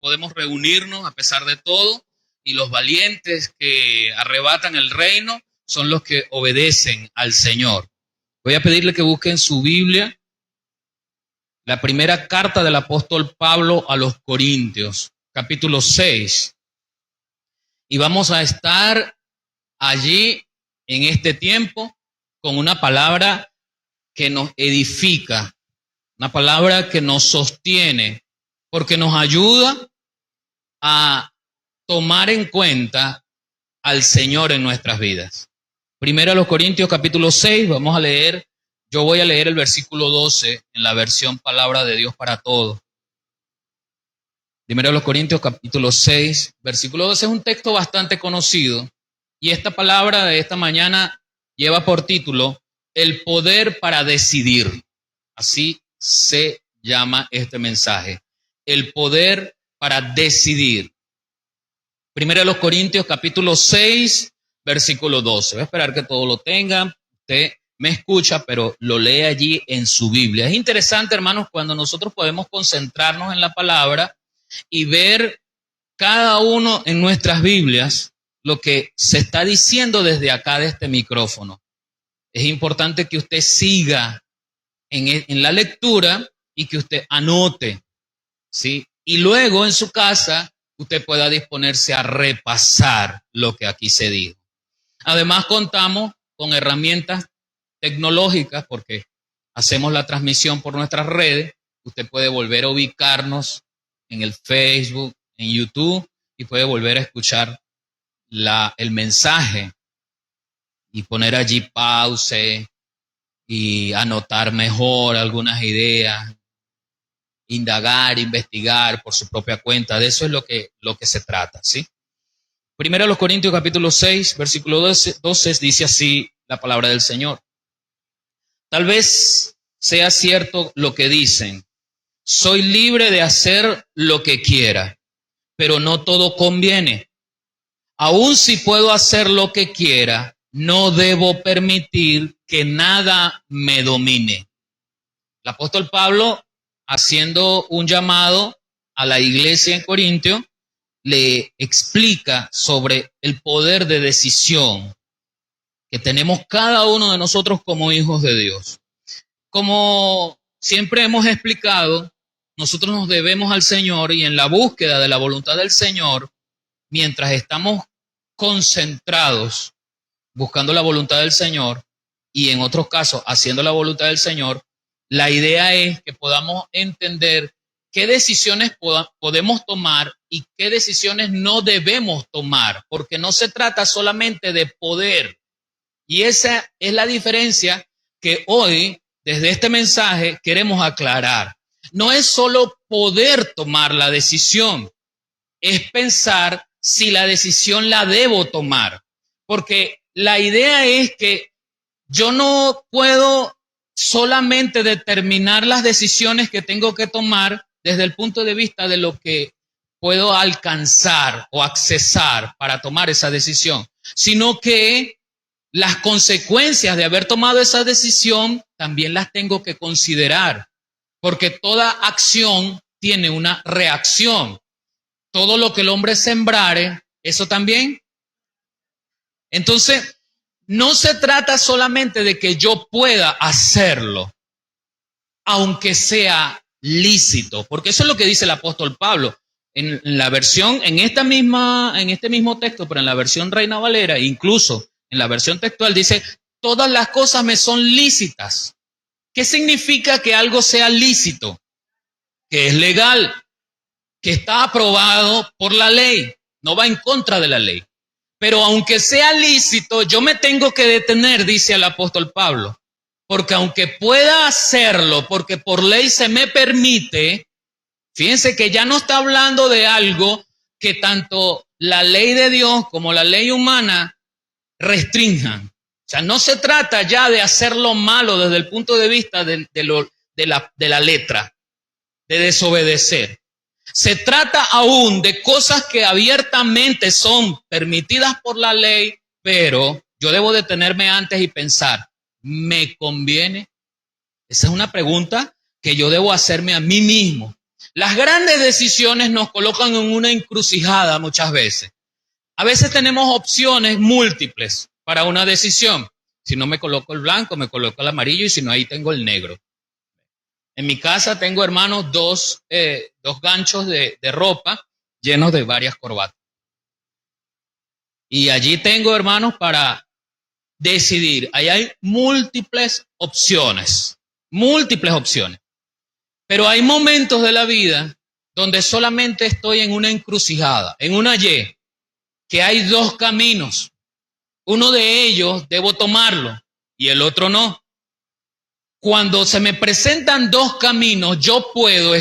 podemos reunirnos a pesar de todo, y los valientes que arrebatan el reino son los que obedecen al Señor. Voy a pedirle que busquen su Biblia, la primera carta del apóstol Pablo a los Corintios, capítulo 6. Y vamos a estar allí en este tiempo con una palabra que nos edifica, una palabra que nos sostiene, porque nos ayuda a tomar en cuenta al Señor en nuestras vidas. Primero a los Corintios capítulo 6, vamos a leer, yo voy a leer el versículo 12 en la versión Palabra de Dios para Todos. Primero a los Corintios capítulo 6, versículo 12 es un texto bastante conocido, y esta palabra de esta mañana lleva por título El poder para decidir. Así se llama este mensaje. El poder para decidir. Primero a los Corintios capítulo 6, versículo 12. Voy a esperar que todos lo tengan. Usted me escucha, pero lo lee allí en su Biblia. Es interesante, hermanos, cuando nosotros podemos concentrarnos en la palabra y ver cada uno en nuestras Biblias lo que se está diciendo desde acá de este micrófono. Es importante que usted siga en la lectura y que usted anote, ¿sí? Y luego en su casa usted pueda disponerse a repasar lo que aquí se dijo. Además contamos con herramientas tecnológicas porque hacemos la transmisión por nuestras redes. Usted puede volver a ubicarnos en el Facebook, en YouTube, y puede volver a escuchar el mensaje y poner allí pause y anotar mejor algunas ideas, indagar, investigar por su propia cuenta. De eso es lo que se trata, ¿sí? Primero a los Corintios capítulo 6, versículo 12 dice así la palabra del Señor. Tal vez sea cierto lo que dicen, soy libre de hacer lo que quiera, pero no todo conviene. Aun si puedo hacer lo que quiera, no debo permitir que nada me domine. El apóstol Pablo, haciendo un llamado a la iglesia en Corintio, le explica sobre el poder de decisión que tenemos cada uno de nosotros como hijos de Dios. Como siempre hemos explicado, nosotros nos debemos al Señor, y en la búsqueda de la voluntad del Señor, mientras estamos concentrados buscando la voluntad del Señor, y en otros casos haciendo la voluntad del Señor, la idea es que podamos entender qué decisiones podemos tomar y qué decisiones no debemos tomar, porque no se trata solamente de poder. Y esa es la diferencia que hoy, desde este mensaje, queremos aclarar. No es solo poder tomar la decisión, es pensar si la decisión la debo tomar. Porque la idea es que yo no puedo solamente determinar las decisiones que tengo que tomar desde el punto de vista de lo que puedo alcanzar o accesar para tomar esa decisión, sino que las consecuencias de haber tomado esa decisión también las tengo que considerar, porque toda acción tiene una reacción. Todo lo que el hombre sembrare, eso también. Entonces, no se trata solamente de que yo pueda hacerlo, aunque sea lícito, porque eso es lo que dice el apóstol Pablo. En la versión, en este mismo texto, pero en la versión Reina Valera, incluso en la versión textual dice, todas las cosas me son lícitas. ¿Qué significa que algo sea lícito? Que es legal, que está aprobado por la ley, no va en contra de la ley. Pero aunque sea lícito, yo me tengo que detener, dice el apóstol Pablo, porque aunque pueda hacerlo, porque por ley se me permite, fíjense que ya no está hablando de algo que tanto la ley de Dios como la ley humana restrinjan. O sea, no se trata ya de hacer lo malo desde el punto de vista de la letra, de desobedecer. Se trata aún de cosas que abiertamente son permitidas por la ley, pero yo debo detenerme antes y pensar, ¿me conviene? Esa es una pregunta que yo debo hacerme a mí mismo. Las grandes decisiones nos colocan en una encrucijada muchas veces. A veces tenemos opciones múltiples para una decisión. Si no me coloco el blanco, me coloco el amarillo y si no, ahí tengo el negro. En mi casa tengo, hermanos, dos ganchos de ropa llenos de varias corbatas. Y allí tengo, hermanos, para decidir. Ahí hay múltiples opciones. Pero hay momentos de la vida donde solamente estoy en una encrucijada, en una Y, que hay dos caminos. Uno de ellos debo tomarlo y el otro no. Cuando se me presentan dos caminos, yo puedo,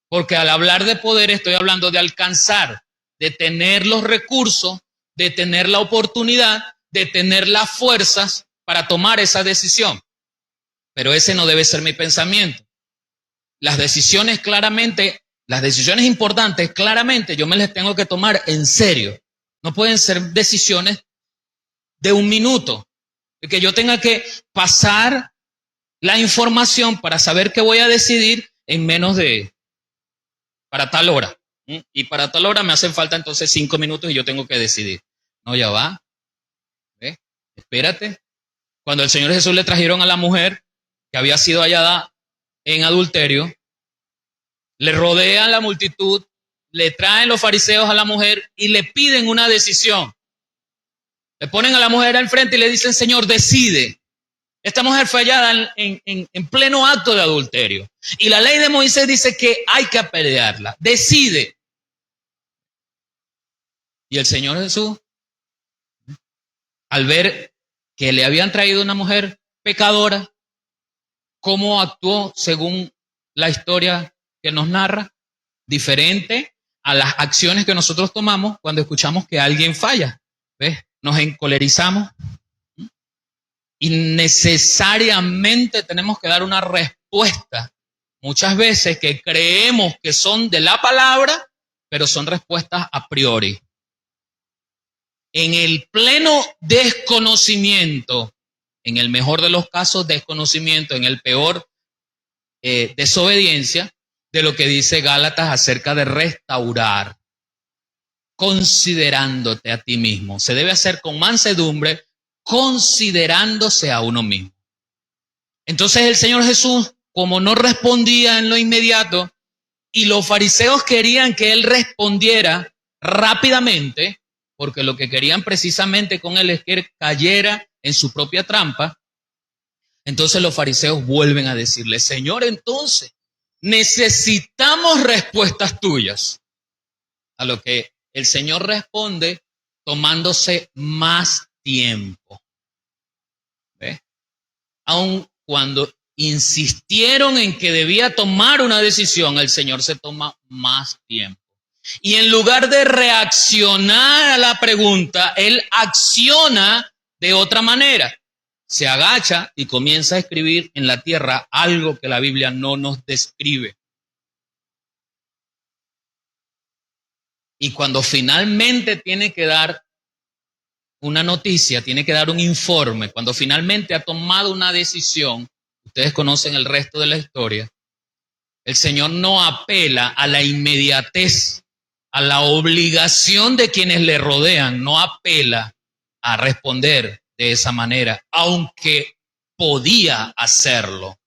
porque al hablar de poder estoy hablando de alcanzar, de tener los recursos, de tener la oportunidad, de tener las fuerzas para tomar esa decisión. Pero ese no debe ser mi pensamiento. Las decisiones importantes, claramente yo me las tengo que tomar en serio. No pueden ser decisiones de un minuto, de que yo tenga que pasar la información para saber qué voy a decidir en para tal hora. Y para tal hora me hacen falta entonces 5 minutos y yo tengo que decidir. No, ya va. ¿Ve? Espérate. Cuando el Señor Jesús le trajeron a la mujer que había sido hallada en adulterio, le rodean la multitud, le traen los fariseos a la mujer y le piden una decisión. Le ponen a la mujer al frente y le dicen, Señor, decide. Esta mujer fue hallada en pleno acto de adulterio. Y la ley de Moisés dice que hay que apedrearla. Decide. Y el Señor Jesús, al ver que le habían traído una mujer pecadora, ¿cómo actuó según la historia que nos narra? Diferente a las acciones que nosotros tomamos cuando escuchamos que alguien falla. ¿Ves? Nos encolerizamos y necesariamente tenemos que dar una respuesta. Muchas veces que creemos que son de la palabra, pero son respuestas a priori. En el pleno desconocimiento, en el mejor de los casos desconocimiento, en el peor desobediencia, de lo que dice Gálatas acerca de restaurar, considerándote a ti mismo. Se debe hacer con mansedumbre, considerándose a uno mismo. Entonces el Señor Jesús, como no respondía en lo inmediato, y los fariseos querían que Él respondiera rápidamente, porque lo que querían precisamente con Él es que Él cayera en su propia trampa, entonces los fariseos vuelven a decirle, Señor, entonces, necesitamos respuestas tuyas. A lo que el Señor responde tomándose más tiempo. ¿Ves? Aun cuando insistieron en que debía tomar una decisión, el Señor se toma más tiempo. Y en lugar de reaccionar a la pregunta, Él acciona de otra manera. Se agacha y comienza a escribir en la tierra algo que la Biblia no nos describe. Y cuando finalmente tiene que dar una noticia, tiene que dar un informe, cuando finalmente ha tomado una decisión, ustedes conocen el resto de la historia, el Señor no apela a la inmediatez, a la obligación de quienes le rodean, no apela a responder de esa manera, aunque podía hacerlo.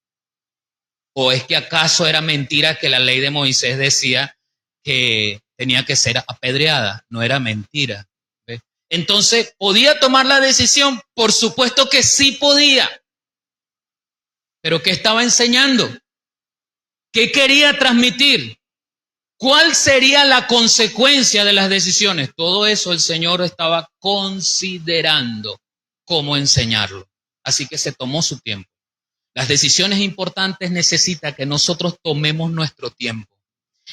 ¿O es que acaso era mentira que la ley de Moisés decía que tenía que ser apedreada? No era mentira. ¿Ves? Entonces, ¿podía tomar la decisión? Por supuesto que sí podía. ¿Pero qué estaba enseñando? ¿Qué quería transmitir? ¿Cuál sería la consecuencia de las decisiones? Todo eso el Señor estaba considerando cómo enseñarlo. Así que se tomó su tiempo. Las decisiones importantes necesitan que nosotros tomemos nuestro tiempo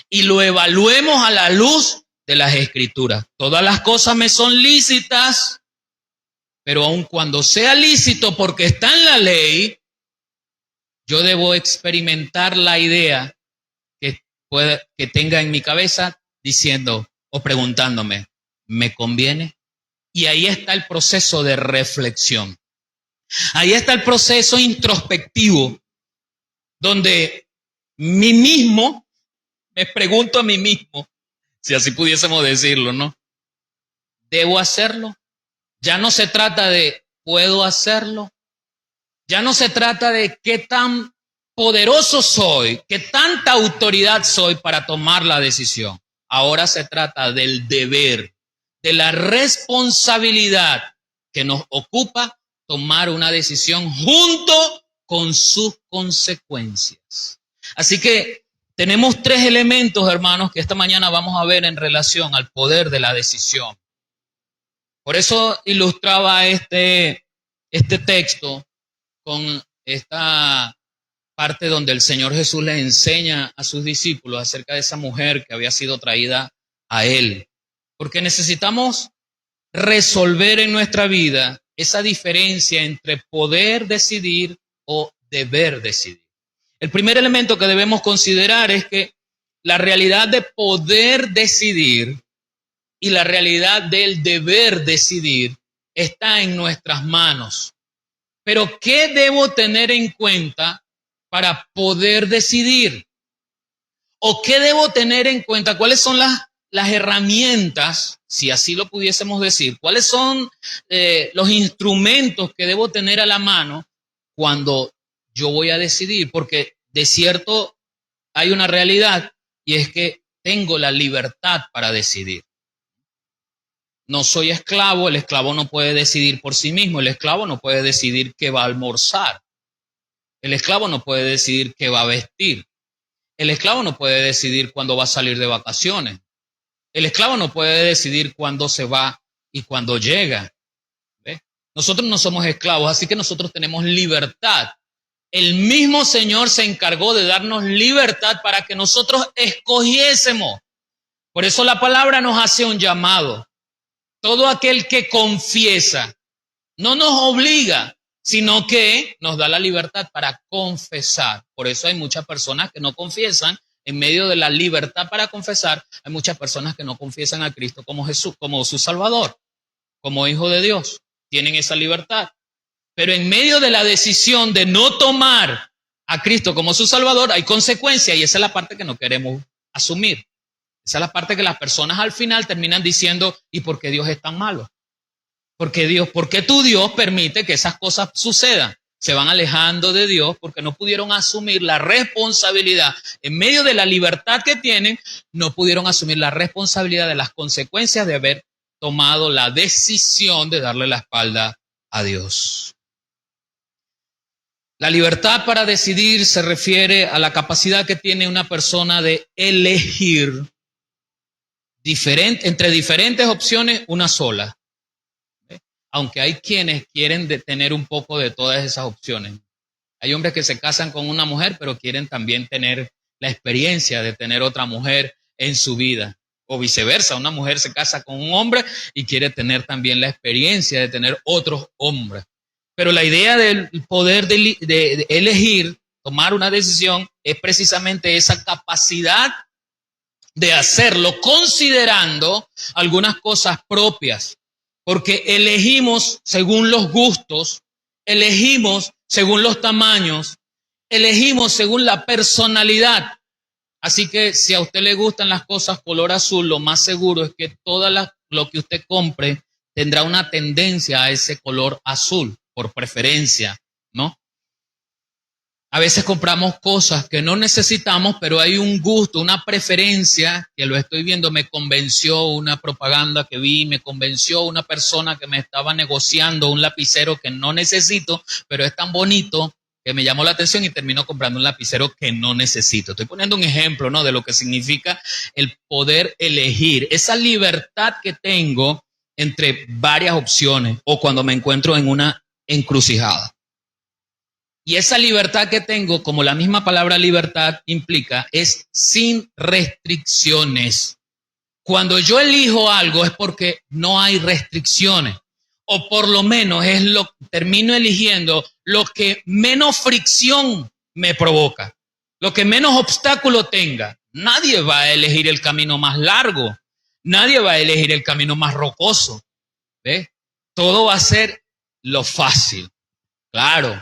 y lo evaluemos a la luz de las Escrituras. Todas las cosas me son lícitas, pero aun cuando sea lícito porque está en la ley, yo debo experimentar la idea que tenga en mi cabeza diciendo o preguntándome, ¿me conviene? Y ahí está el proceso de reflexión. Ahí está el proceso introspectivo, donde mí mismo, me pregunto a mí mismo, si así pudiésemos decirlo, ¿no? ¿Debo hacerlo? Ya no se trata de ¿puedo hacerlo? Ya no se trata de qué tan poderoso soy, qué tanta autoridad soy para tomar la decisión. Ahora se trata del deber, de la responsabilidad que nos ocupa tomar una decisión junto con sus consecuencias. Así que tenemos tres elementos, hermanos, que esta mañana vamos a ver en relación al poder de la decisión. Por eso ilustraba este texto con esta parte donde el Señor Jesús le enseña a sus discípulos acerca de esa mujer que había sido traída a Él. Porque necesitamos resolver en nuestra vida esa diferencia entre poder decidir o deber decidir. El primer elemento que debemos considerar es que la realidad de poder decidir y la realidad del deber decidir está en nuestras manos. Pero ¿qué debo tener en cuenta para poder decidir? ¿O qué debo tener en cuenta? ¿Cuáles son las herramientas, si así lo pudiésemos decir? ¿Cuáles son los instrumentos que debo tener a la mano cuando yo voy a decidir? Porque de cierto hay una realidad y es que tengo la libertad para decidir. No soy esclavo, el esclavo no puede decidir por sí mismo, el esclavo no puede decidir qué va a almorzar, el esclavo no puede decidir qué va a vestir, el esclavo no puede decidir cuándo va a salir de vacaciones, el esclavo no puede decidir cuándo se va y cuándo llega. ¿Ve? Nosotros no somos esclavos, así que nosotros tenemos libertad. El mismo Señor se encargó de darnos libertad para que nosotros escogiésemos. Por eso la palabra nos hace un llamado. Todo aquel que confiesa no nos obliga, sino que nos da la libertad para confesar. Por eso hay muchas personas que no confiesan. En medio de la libertad para confesar, hay muchas personas que no confiesan a Cristo como Jesús, como su Salvador, como Hijo de Dios. Tienen esa libertad. Pero en medio de la decisión de no tomar a Cristo como su Salvador, hay consecuencias y esa es la parte que no queremos asumir. Esa es la parte que las personas al final terminan diciendo, ¿y por qué Dios es tan malo? ¿Por qué tu Dios permite que esas cosas sucedan? Se van alejando de Dios porque no pudieron asumir la responsabilidad. En medio de la libertad que tienen, no pudieron asumir la responsabilidad de las consecuencias de haber tomado la decisión de darle la espalda a Dios. La libertad para decidir se refiere a la capacidad que tiene una persona de elegir entre diferentes opciones una sola. Aunque hay quienes quieren tener un poco de todas esas opciones. Hay hombres que se casan con una mujer, pero quieren también tener la experiencia de tener otra mujer en su vida. O viceversa, una mujer se casa con un hombre y quiere tener también la experiencia de tener otros hombres. Pero la idea del poder de elegir, tomar una decisión, es precisamente esa capacidad de hacerlo considerando algunas cosas propias. Porque elegimos según los gustos, elegimos según los tamaños, elegimos según la personalidad. Así que si a usted le gustan las cosas color azul, lo más seguro es que lo que usted compre tendrá una tendencia a ese color azul, por preferencia, ¿no? A veces compramos cosas que no necesitamos, pero hay un gusto, una preferencia, que lo estoy viendo, me convenció una propaganda que vi, me convenció una persona que me estaba negociando un lapicero que no necesito, pero es tan bonito que me llamó la atención y termino comprando un lapicero que no necesito. Estoy poniendo un ejemplo, ¿no?, de lo que significa el poder elegir, esa libertad que tengo entre varias opciones o cuando me encuentro en una encrucijada. Y esa libertad que tengo, como la misma palabra libertad implica, es sin restricciones. Cuando yo elijo algo es porque no hay restricciones. O por lo menos termino eligiendo lo que menos fricción me provoca, lo que menos obstáculo tenga. Nadie va a elegir el camino más largo, nadie va a elegir el camino más rocoso. ¿Ves? Todo va a ser lo fácil. Claro.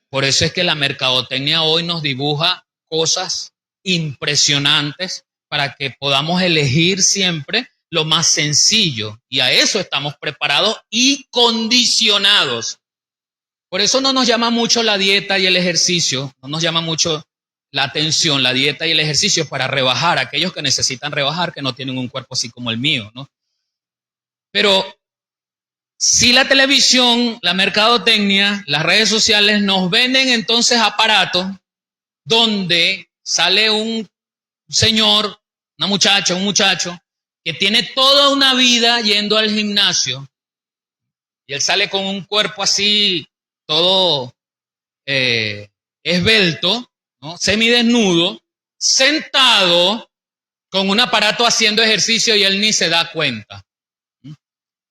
Por eso es que la mercadotecnia hoy nos dibuja cosas impresionantes para que podamos elegir siempre lo más sencillo. Y a eso estamos preparados y condicionados. Por eso no nos llama mucho la dieta y el ejercicio, no nos llama mucho la atención, la dieta y el ejercicio para rebajar, aquellos que necesitan rebajar, que no tienen un cuerpo así como el mío, ¿no? Pero si la televisión, la mercadotecnia, las redes sociales nos venden entonces aparatos donde sale un señor, una muchacha, un muchacho, que tiene toda una vida yendo al gimnasio y él sale con un cuerpo así, todo esbelto, ¿no? Semidesnudo, sentado con un aparato haciendo ejercicio y él ni se da cuenta.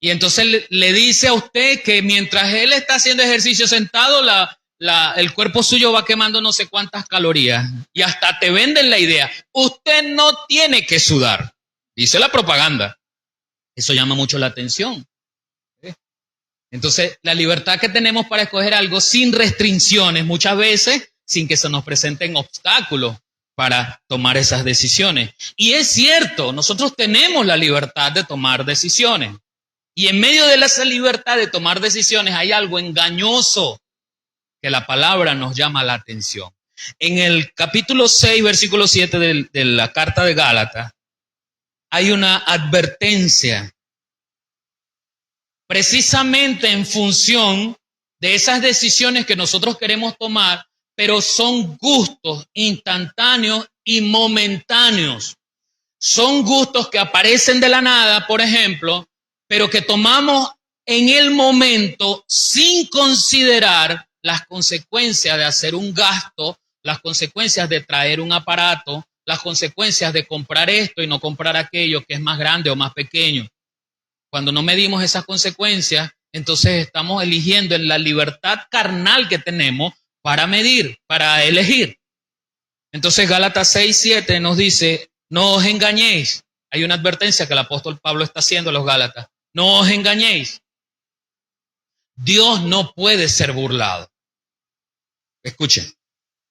Y entonces le dice a usted que mientras él está haciendo ejercicio sentado, el cuerpo suyo va quemando no sé cuántas calorías. Y hasta te venden la idea. Usted no tiene que sudar, dice la propaganda. Eso llama mucho la atención. Entonces, la libertad que tenemos para escoger algo sin restricciones, muchas veces sin que se nos presenten obstáculos para tomar esas decisiones. Y es cierto, nosotros tenemos la libertad de tomar decisiones. Y en medio de esa libertad de tomar decisiones hay algo engañoso que la palabra nos llama la atención. En el capítulo 6, versículo 7 de la carta de Gálatas, hay una advertencia precisamente en función de esas decisiones que nosotros queremos tomar, pero son gustos instantáneos y momentáneos. Son gustos que aparecen de la nada, por ejemplo, pero que tomamos en el momento sin considerar las consecuencias de hacer un gasto, las consecuencias de traer un aparato, las consecuencias de comprar esto y no comprar aquello que es más grande o más pequeño. Cuando no medimos esas consecuencias, entonces estamos eligiendo en la libertad carnal que tenemos para medir, para elegir. Entonces Gálatas 6, 7 nos dice, no os engañéis. Hay una advertencia que el apóstol Pablo está haciendo a los Gálatas. No os engañéis. Dios no puede ser burlado. Escuchen,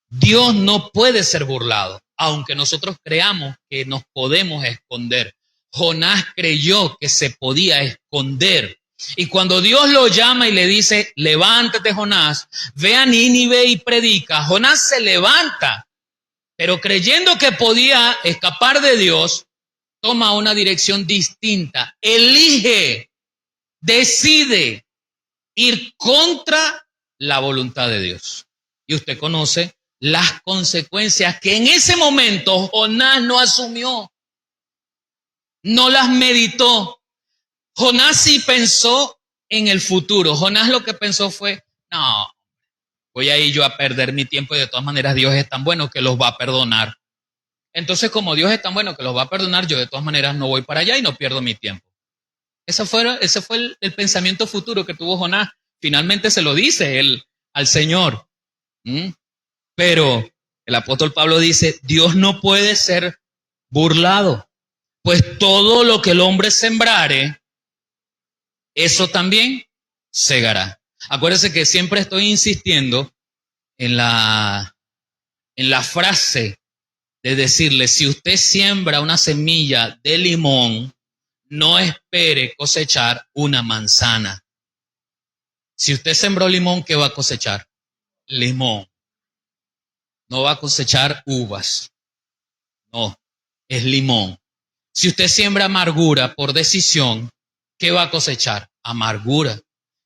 Dios no puede ser burlado, aunque nosotros creamos que nos podemos esconder. Jonás creyó que se podía esconder. Y cuando Dios lo llama y le dice, levántate Jonás, ve a Nínive y predica, Jonás se levanta, pero creyendo que podía escapar de Dios, toma una dirección distinta, elige, decide ir contra la voluntad de Dios. Y usted conoce las consecuencias que en ese momento Jonás no asumió, no las meditó. Jonás sí pensó en el futuro. Jonás lo que pensó fue, no, voy a ir yo a perder mi tiempo y de todas maneras Dios es tan bueno que los va a perdonar. Entonces, como Dios es tan bueno que los va a perdonar, yo de todas maneras no voy para allá y no pierdo mi tiempo. Ese fue el pensamiento futuro que tuvo Jonás. Finalmente se lo dice él al Señor. Pero el apóstol Pablo dice, Dios no puede ser burlado, pues todo lo que el hombre sembrare, eso también segará. Acuérdense que siempre estoy insistiendo en la frase de decirle, si usted siembra una semilla de limón, no espere cosechar una manzana. Si usted sembró limón, ¿qué va a cosechar? Limón. No va a cosechar uvas. No, es limón. Si usted siembra amargura por decisión, ¿qué va a cosechar? Amargura.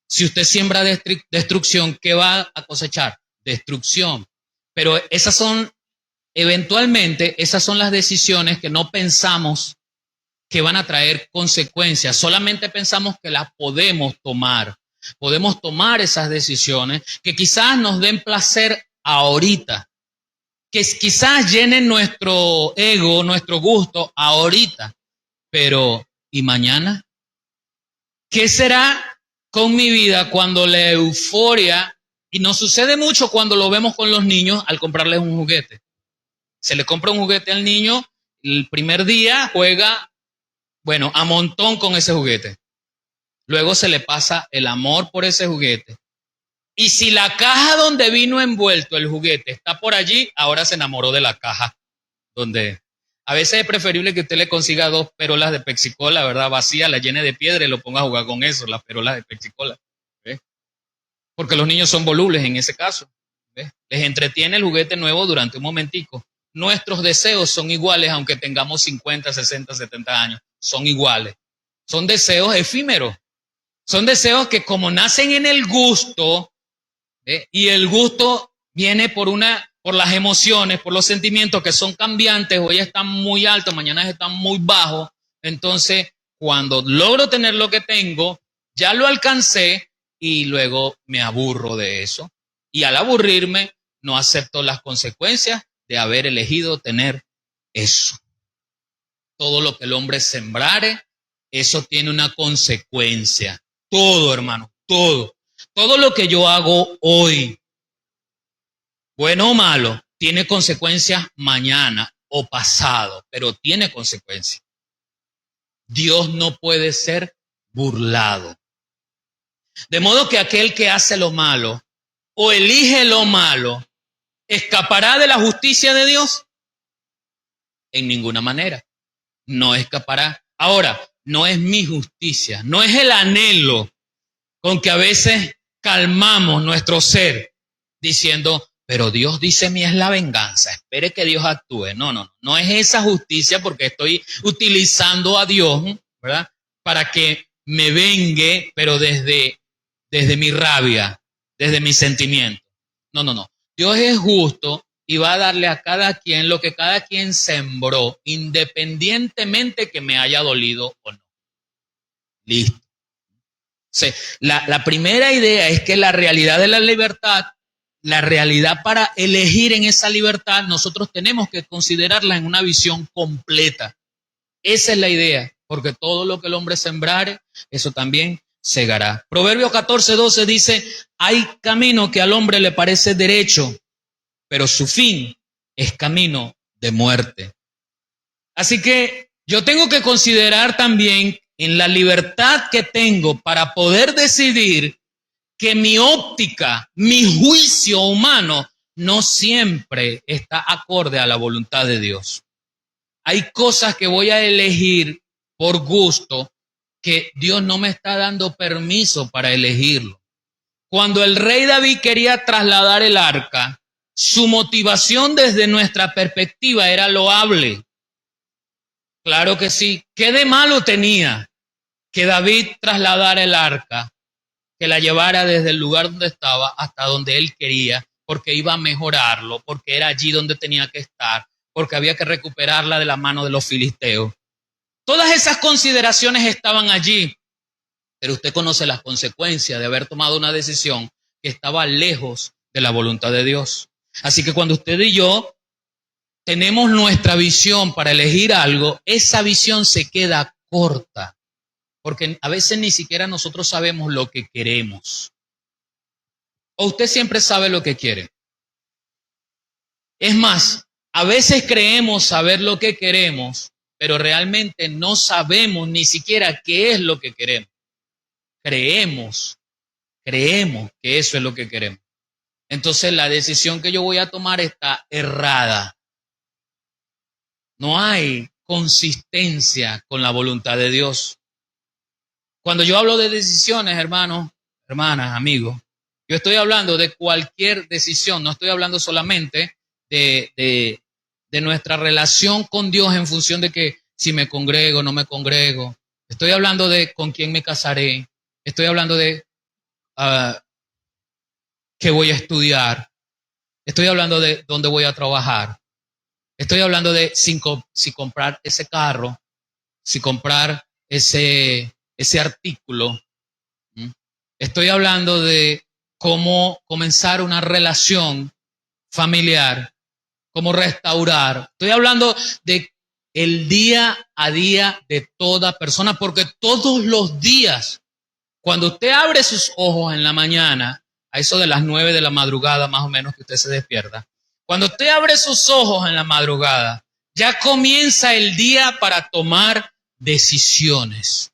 Si usted siembra destrucción, ¿qué va a cosechar? Destrucción. Pero eventualmente, esas son las decisiones que no pensamos que van a traer consecuencias. Solamente pensamos que las podemos tomar. Podemos tomar esas decisiones que quizás nos den placer ahorita, que quizás llenen nuestro ego, nuestro gusto ahorita. Pero, ¿y mañana? ¿Qué será con mi vida cuando la euforia, y nos sucede mucho cuando lo vemos con los niños al comprarles un juguete? Se le compra un juguete al niño, el primer día juega, bueno, a montón con ese juguete. Luego se le pasa el amor por ese juguete. Y si la caja donde vino envuelto el juguete está por allí, ahora se enamoró de la caja. donde a veces es preferible que usted le consiga 2 perolas de Pepsi-Cola, ¿verdad? Vacía, la llene de piedra y lo ponga a jugar con eso, las perolas de Pepsi-Cola. ¿Ve? Porque los niños son volubles en ese caso. ¿Ve? Les entretiene el juguete nuevo durante un momentico. Nuestros deseos son iguales aunque tengamos 50, 60, 70 años. Son iguales. Son deseos efímeros. Son deseos que como nacen en el gusto, ¿ve? Y el gusto viene por las emociones, por los sentimientos que son cambiantes, hoy están muy altos, mañana están muy bajos, entonces cuando logro tener lo que tengo, ya lo alcancé y luego me aburro de eso. Y al aburrirme, no acepto las consecuencias de haber elegido tener eso. Todo lo que el hombre sembrare, eso tiene una consecuencia. Todo, hermano, todo. Todo lo que yo hago hoy, bueno o malo, tiene consecuencias mañana o pasado, pero tiene consecuencias. Dios no puede ser burlado. De modo que aquel que hace lo malo o elige lo malo, ¿escapará de la justicia de Dios? En ninguna manera. No escapará. Ahora, no es mi justicia, no es el anhelo con que a veces calmamos nuestro ser diciendo, pero Dios dice mí es la venganza, espere que Dios actúe. No es esa justicia porque estoy utilizando a Dios, ¿verdad? Para que me vengue, pero desde mi rabia, desde mi sentimiento. No. Dios es justo y va a darle a cada quien lo que cada quien sembró, independientemente que me haya dolido o no. Listo. Sí, la primera idea es que la realidad de la libertad, la realidad para elegir en esa libertad, nosotros tenemos que considerarla en una visión completa. Esa es la idea, porque todo lo que el hombre sembrare, eso también segará. Proverbios 14:12 dice, hay camino que al hombre le parece derecho, pero su fin es camino de muerte. Así que yo tengo que considerar también en la libertad que tengo para poder decidir que mi óptica, mi juicio humano no siempre está acorde a la voluntad de Dios. Hay cosas que voy a elegir por gusto que Dios no me está dando permiso para elegirlo. Cuando el rey David quería trasladar el arca, su motivación desde nuestra perspectiva era loable. Claro que sí. ¿Qué de malo tenía que David trasladara el arca, que la llevara desde el lugar donde estaba hasta donde él quería, porque iba a mejorarlo, porque era allí donde tenía que estar, porque había que recuperarla de la mano de los filisteos? Todas esas consideraciones estaban allí, pero usted conoce las consecuencias de haber tomado una decisión que estaba lejos de la voluntad de Dios. Así que cuando usted y yo tenemos nuestra visión para elegir algo, esa visión se queda corta, porque a veces ni siquiera nosotros sabemos lo que queremos. ¿O usted siempre sabe lo que quiere? Es más, a veces creemos saber lo que queremos, pero realmente no sabemos ni siquiera qué es lo que queremos. Creemos que eso es lo que queremos. Entonces la decisión que yo voy a tomar está errada. No hay consistencia con la voluntad de Dios. Cuando yo hablo de decisiones, hermanos, hermanas, amigos, yo estoy hablando de cualquier decisión, no estoy hablando solamente de nuestra relación con Dios en función de que si me congrego o no me congrego. Estoy hablando de con quién me casaré. Estoy hablando de qué voy a estudiar. Estoy hablando de dónde voy a trabajar. Estoy hablando de si comprar ese carro, si comprar ese artículo. Estoy hablando de cómo comenzar una relación familiar, cómo restaurar. Estoy hablando de el día a día de toda persona, porque todos los días, cuando usted abre sus ojos en la mañana, a eso de las 9 de la madrugada más o menos que usted se despierta, cuando usted abre sus ojos en la madrugada, ya comienza el día para tomar decisiones.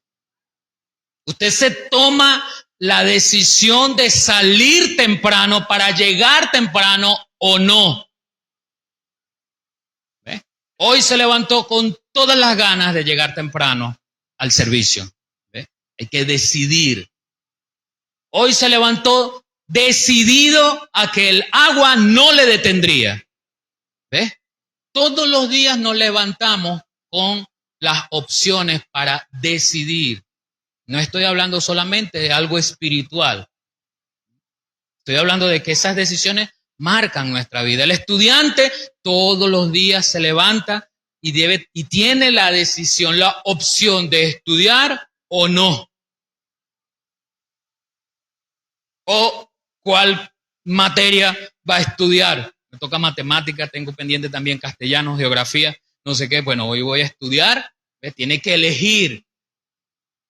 Usted se toma la decisión de salir temprano para llegar temprano o no. ¿Ve? Hoy se levantó con todas las ganas de llegar temprano al servicio. ¿Ve? Hay que decidir. Hoy se levantó decidido a que el agua no le detendría. ¿Ves? Todos los días nos levantamos con las opciones para decidir. No estoy hablando solamente de algo espiritual. Estoy hablando de que esas decisiones marcan nuestra vida. El estudiante todos los días se levanta y tiene la decisión, la opción de estudiar o no. O cuál materia va a estudiar. Me toca matemática, tengo pendiente también castellano, geografía, no sé qué. Bueno, hoy voy a estudiar, ¿ves? Tiene que elegir.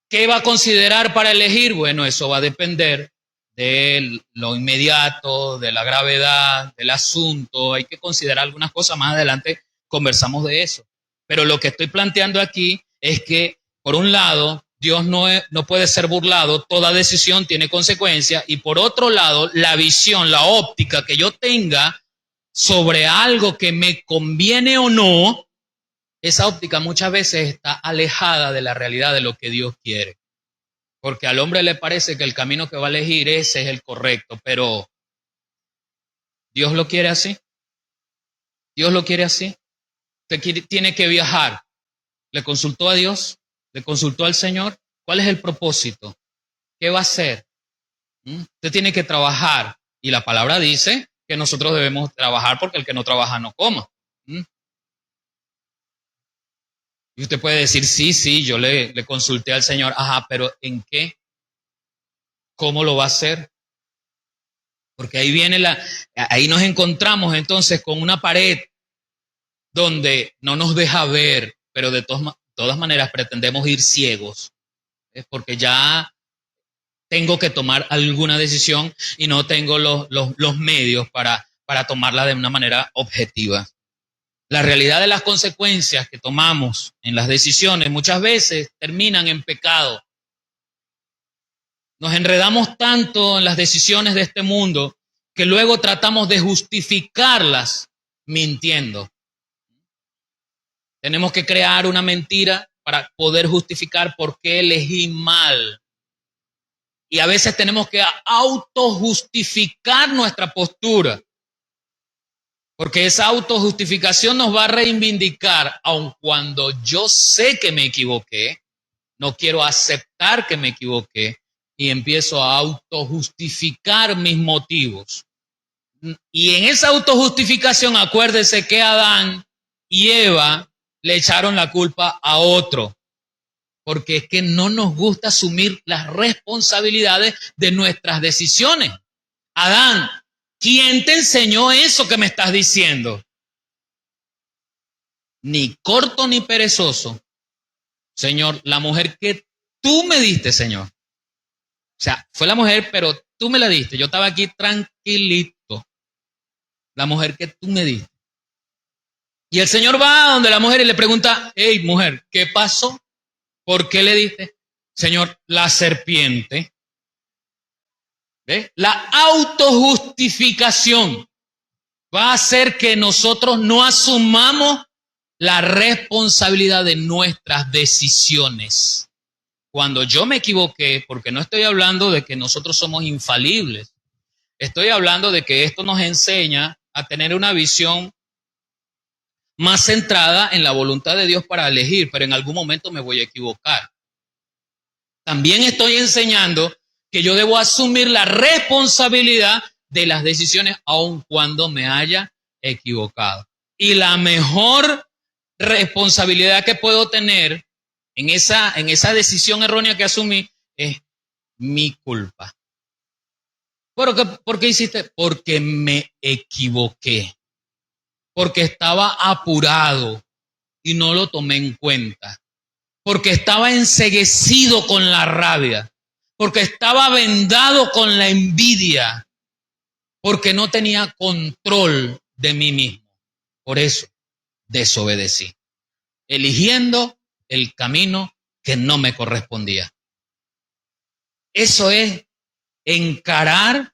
¿Qué va a considerar para elegir? Bueno, eso va a depender de lo inmediato, de la gravedad, del asunto. Hay que considerar algunas cosas, más adelante conversamos de eso. Pero lo que estoy planteando aquí es que, por un lado, Dios no puede ser burlado, toda decisión tiene consecuencias, y por otro lado, la visión, la óptica que yo tenga sobre algo que me conviene o no, esa óptica muchas veces está alejada de la realidad de lo que Dios quiere. Porque al hombre le parece que el camino que va a elegir ese es el correcto, pero Dios lo quiere así. Dios lo quiere así. Usted tiene que viajar. ¿Le consultó a Dios? ¿Le consultó al Señor? ¿Cuál es el propósito? ¿Qué va a hacer? Usted tiene que trabajar. Y la palabra dice que nosotros debemos trabajar porque el que no trabaja no coma. Y usted puede decir, sí, yo le consulté al Señor. Ajá, pero ¿en qué? ¿Cómo lo va a hacer? Porque ahí nos encontramos entonces con una pared donde no nos deja ver, pero de todas maneras pretendemos ir ciegos. Es porque ya tengo que tomar alguna decisión y no tengo los medios para tomarla de una manera objetiva. La realidad de las consecuencias que tomamos en las decisiones muchas veces terminan en pecado. Nos enredamos tanto en las decisiones de este mundo que luego tratamos de justificarlas mintiendo. Tenemos que crear una mentira para poder justificar por qué elegí mal. Y a veces tenemos que autojustificar nuestra postura. Porque esa autojustificación nos va a reivindicar, aun cuando yo sé que me equivoqué, no quiero aceptar que me equivoqué y empiezo a autojustificar mis motivos. Y en esa autojustificación, acuérdese que Adán y Eva le echaron la culpa a otro, porque es que no nos gusta asumir las responsabilidades de nuestras decisiones. Adán, ¿quién te enseñó eso que me estás diciendo? Ni corto ni perezoso. Señor, la mujer que tú me diste, Señor. O sea, fue la mujer, pero tú me la diste. Yo estaba aquí tranquilito. La mujer que tú me diste. Y el Señor va a donde la mujer y le pregunta, hey, mujer, ¿qué pasó? ¿Por qué le diste? Señor, la serpiente. ¿Ve? La autojustificación va a hacer que nosotros no asumamos la responsabilidad de nuestras decisiones. Cuando yo me equivoqué, porque no estoy hablando de que nosotros somos infalibles, estoy hablando de que esto nos enseña a tener una visión más centrada en la voluntad de Dios para elegir, pero en algún momento me voy a equivocar. También estoy enseñando que yo debo asumir la responsabilidad de las decisiones aun cuando me haya equivocado. Y la mejor responsabilidad que puedo tener en esa decisión errónea que asumí es mi culpa. ¿Por qué hiciste? Porque me equivoqué. Porque estaba apurado y no lo tomé en cuenta. Porque estaba enceguecido con la rabia. Porque estaba vendado con la envidia. Porque no tenía control de mí mismo. Por eso desobedecí, eligiendo el camino que no me correspondía. Eso es encarar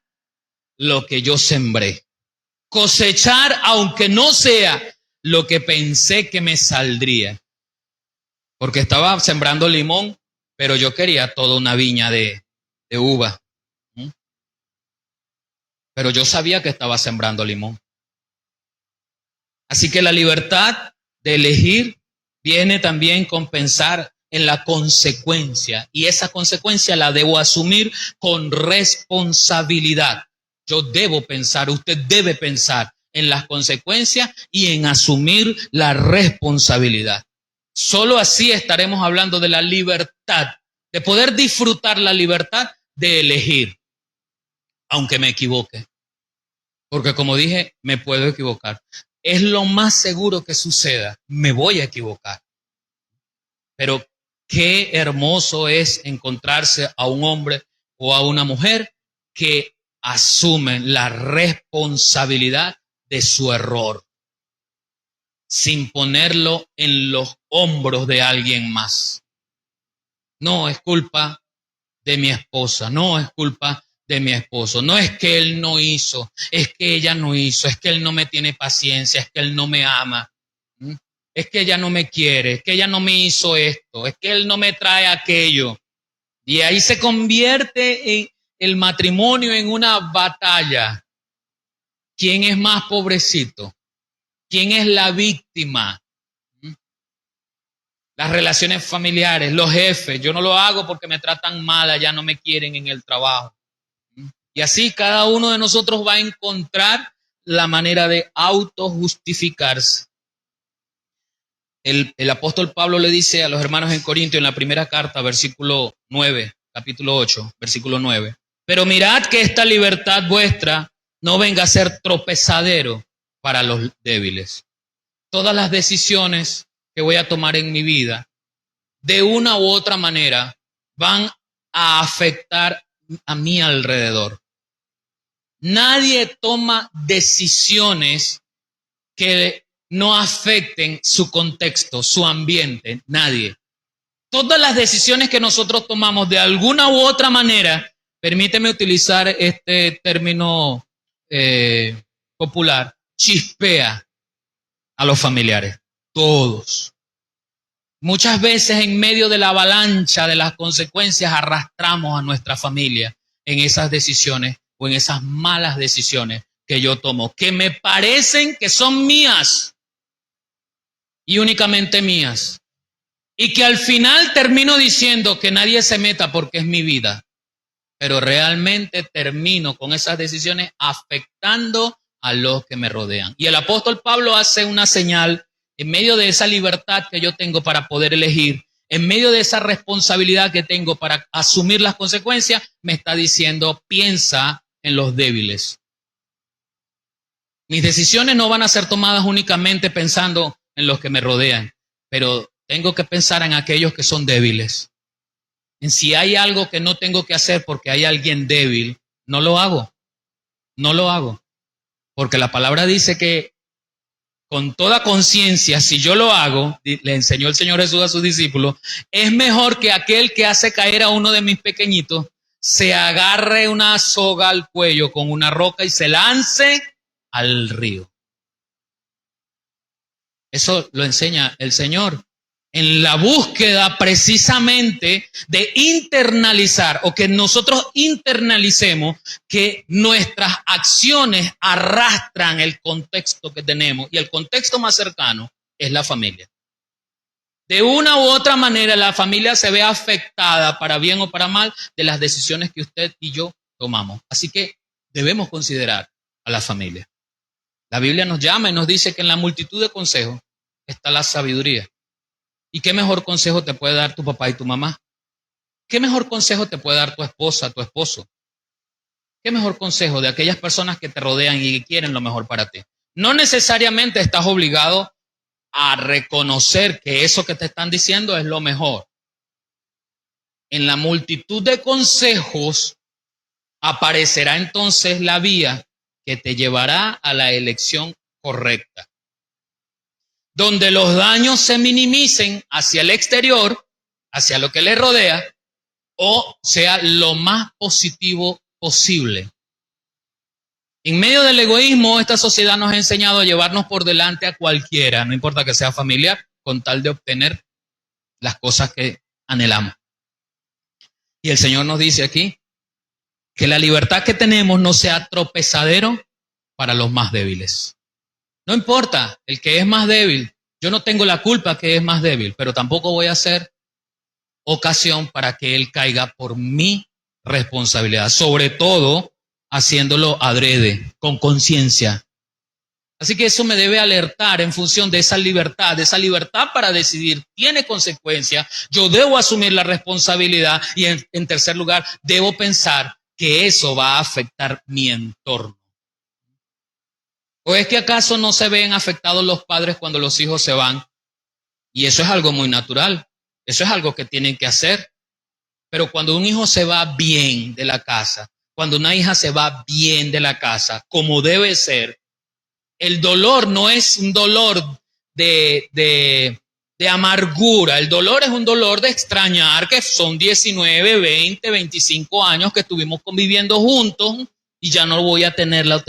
lo que yo sembré. Cosechar, aunque no sea lo que pensé que me saldría. Porque estaba sembrando limón, pero yo quería toda una viña de uva. Pero yo sabía que estaba sembrando limón. Así que la libertad de elegir viene también con pensar en la consecuencia. Y esa consecuencia la debo asumir con responsabilidad. Yo debo pensar, usted debe pensar en las consecuencias y en asumir la responsabilidad. Solo así estaremos hablando de la libertad, de poder disfrutar la libertad de elegir, aunque me equivoque. Porque como dije, me puedo equivocar. Es lo más seguro que suceda, me voy a equivocar. Pero qué hermoso es encontrarse a un hombre o a una mujer que asumen la responsabilidad de su error, sin ponerlo en los hombros de alguien más. No es culpa de mi esposa, no es culpa de mi esposo. No es que él no hizo, es que ella no hizo, es que él no me tiene paciencia, es que él no me ama, es que ella no me quiere, es que ella no me hizo esto, es que él no me trae aquello. Y ahí se convierte en el matrimonio en una batalla. ¿Quién es más pobrecito? ¿Quién es la víctima? Las relaciones familiares, los jefes. Yo no lo hago porque me tratan mal, allá no me quieren en el trabajo. Y así cada uno de nosotros va a encontrar la manera de autojustificarse. El apóstol Pablo le dice a los hermanos en Corinto en la primera carta, versículo 9, capítulo 8, versículo 9. Pero mirad que esta libertad vuestra no venga a ser tropezadero para los débiles. Todas las decisiones que voy a tomar en mi vida, de una u otra manera, van a afectar a mi alrededor. Nadie toma decisiones que no afecten su contexto, su ambiente, nadie. Todas las decisiones que nosotros tomamos de alguna u otra manera, permíteme utilizar este término popular, chispea a los familiares, todos. Muchas veces en medio de la avalancha de las consecuencias arrastramos a nuestra familia en esas decisiones o en esas malas decisiones que yo tomo, que me parecen que son mías y únicamente mías. Y que al final termino diciendo que nadie se meta porque es mi vida. Pero realmente termino con esas decisiones afectando a los que me rodean. Y el apóstol Pablo hace una señal en medio de esa libertad que yo tengo para poder elegir, en medio de esa responsabilidad que tengo para asumir las consecuencias, me está diciendo, piensa en los débiles. Mis decisiones no van a ser tomadas únicamente pensando en los que me rodean, pero tengo que pensar en aquellos que son débiles. En si hay algo que no tengo que hacer porque hay alguien débil, no lo hago. No lo hago. Porque la palabra dice que con toda conciencia, si yo lo hago, le enseñó el Señor Jesús a sus discípulos, es mejor que aquel que hace caer a uno de mis pequeñitos se agarre una soga al cuello con una roca y se lance al río. Eso lo enseña el Señor. En la búsqueda precisamente de internalizar o que nosotros internalicemos que nuestras acciones arrastran el contexto que tenemos y el contexto más cercano es la familia. De una u otra manera la familia se ve afectada para bien o para mal de las decisiones que usted y yo tomamos. Así que debemos considerar a la familia. La Biblia nos llama y nos dice que en la multitud de consejos está la sabiduría. ¿Y qué mejor consejo te puede dar tu papá y tu mamá? ¿Qué mejor consejo te puede dar tu esposa, tu esposo? ¿Qué mejor consejo de aquellas personas que te rodean y que quieren lo mejor para ti? No necesariamente estás obligado a reconocer que eso que te están diciendo es lo mejor. En la multitud de consejos aparecerá entonces la vía que te llevará a la elección correcta, donde los daños se minimicen hacia el exterior, hacia lo que le rodea, o sea lo más positivo posible. En medio del egoísmo, esta sociedad nos ha enseñado a llevarnos por delante a cualquiera, no importa que sea familiar, con tal de obtener las cosas que anhelamos. Y el Señor nos dice aquí que la libertad que tenemos no sea tropezadero para los más débiles. No importa el que es más débil, yo no tengo la culpa que es más débil, pero tampoco voy a hacer ocasión para que él caiga por mi responsabilidad, sobre todo haciéndolo adrede, con conciencia. Así que eso me debe alertar en función de esa libertad para decidir tiene consecuencias, yo debo asumir la responsabilidad y en tercer lugar, debo pensar que eso va a afectar mi entorno. ¿O es que acaso no se ven afectados los padres cuando los hijos se van? Y eso es algo muy natural, eso es algo que tienen que hacer. Pero cuando un hijo se va bien de la casa, cuando una hija se va bien de la casa, como debe ser, el dolor no es un dolor de amargura, el dolor es un dolor de extrañar que son 19, 20, 25 años que estuvimos conviviendo juntos y ya no voy a tenerla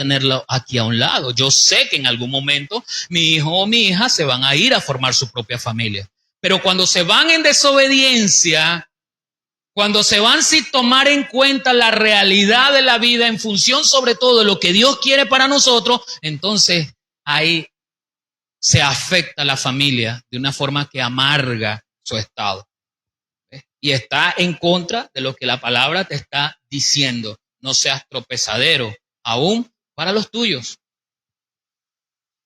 aquí a un lado. Yo sé que en algún momento mi hijo o mi hija se van a ir a formar su propia familia. Pero cuando se van en desobediencia, cuando se van sin tomar en cuenta la realidad de la vida en función sobre todo de lo que Dios quiere para nosotros, entonces ahí se afecta a la familia de una forma que amarga su estado. Y está en contra de lo que la palabra te está diciendo. No seas tropezadero, aún para los tuyos.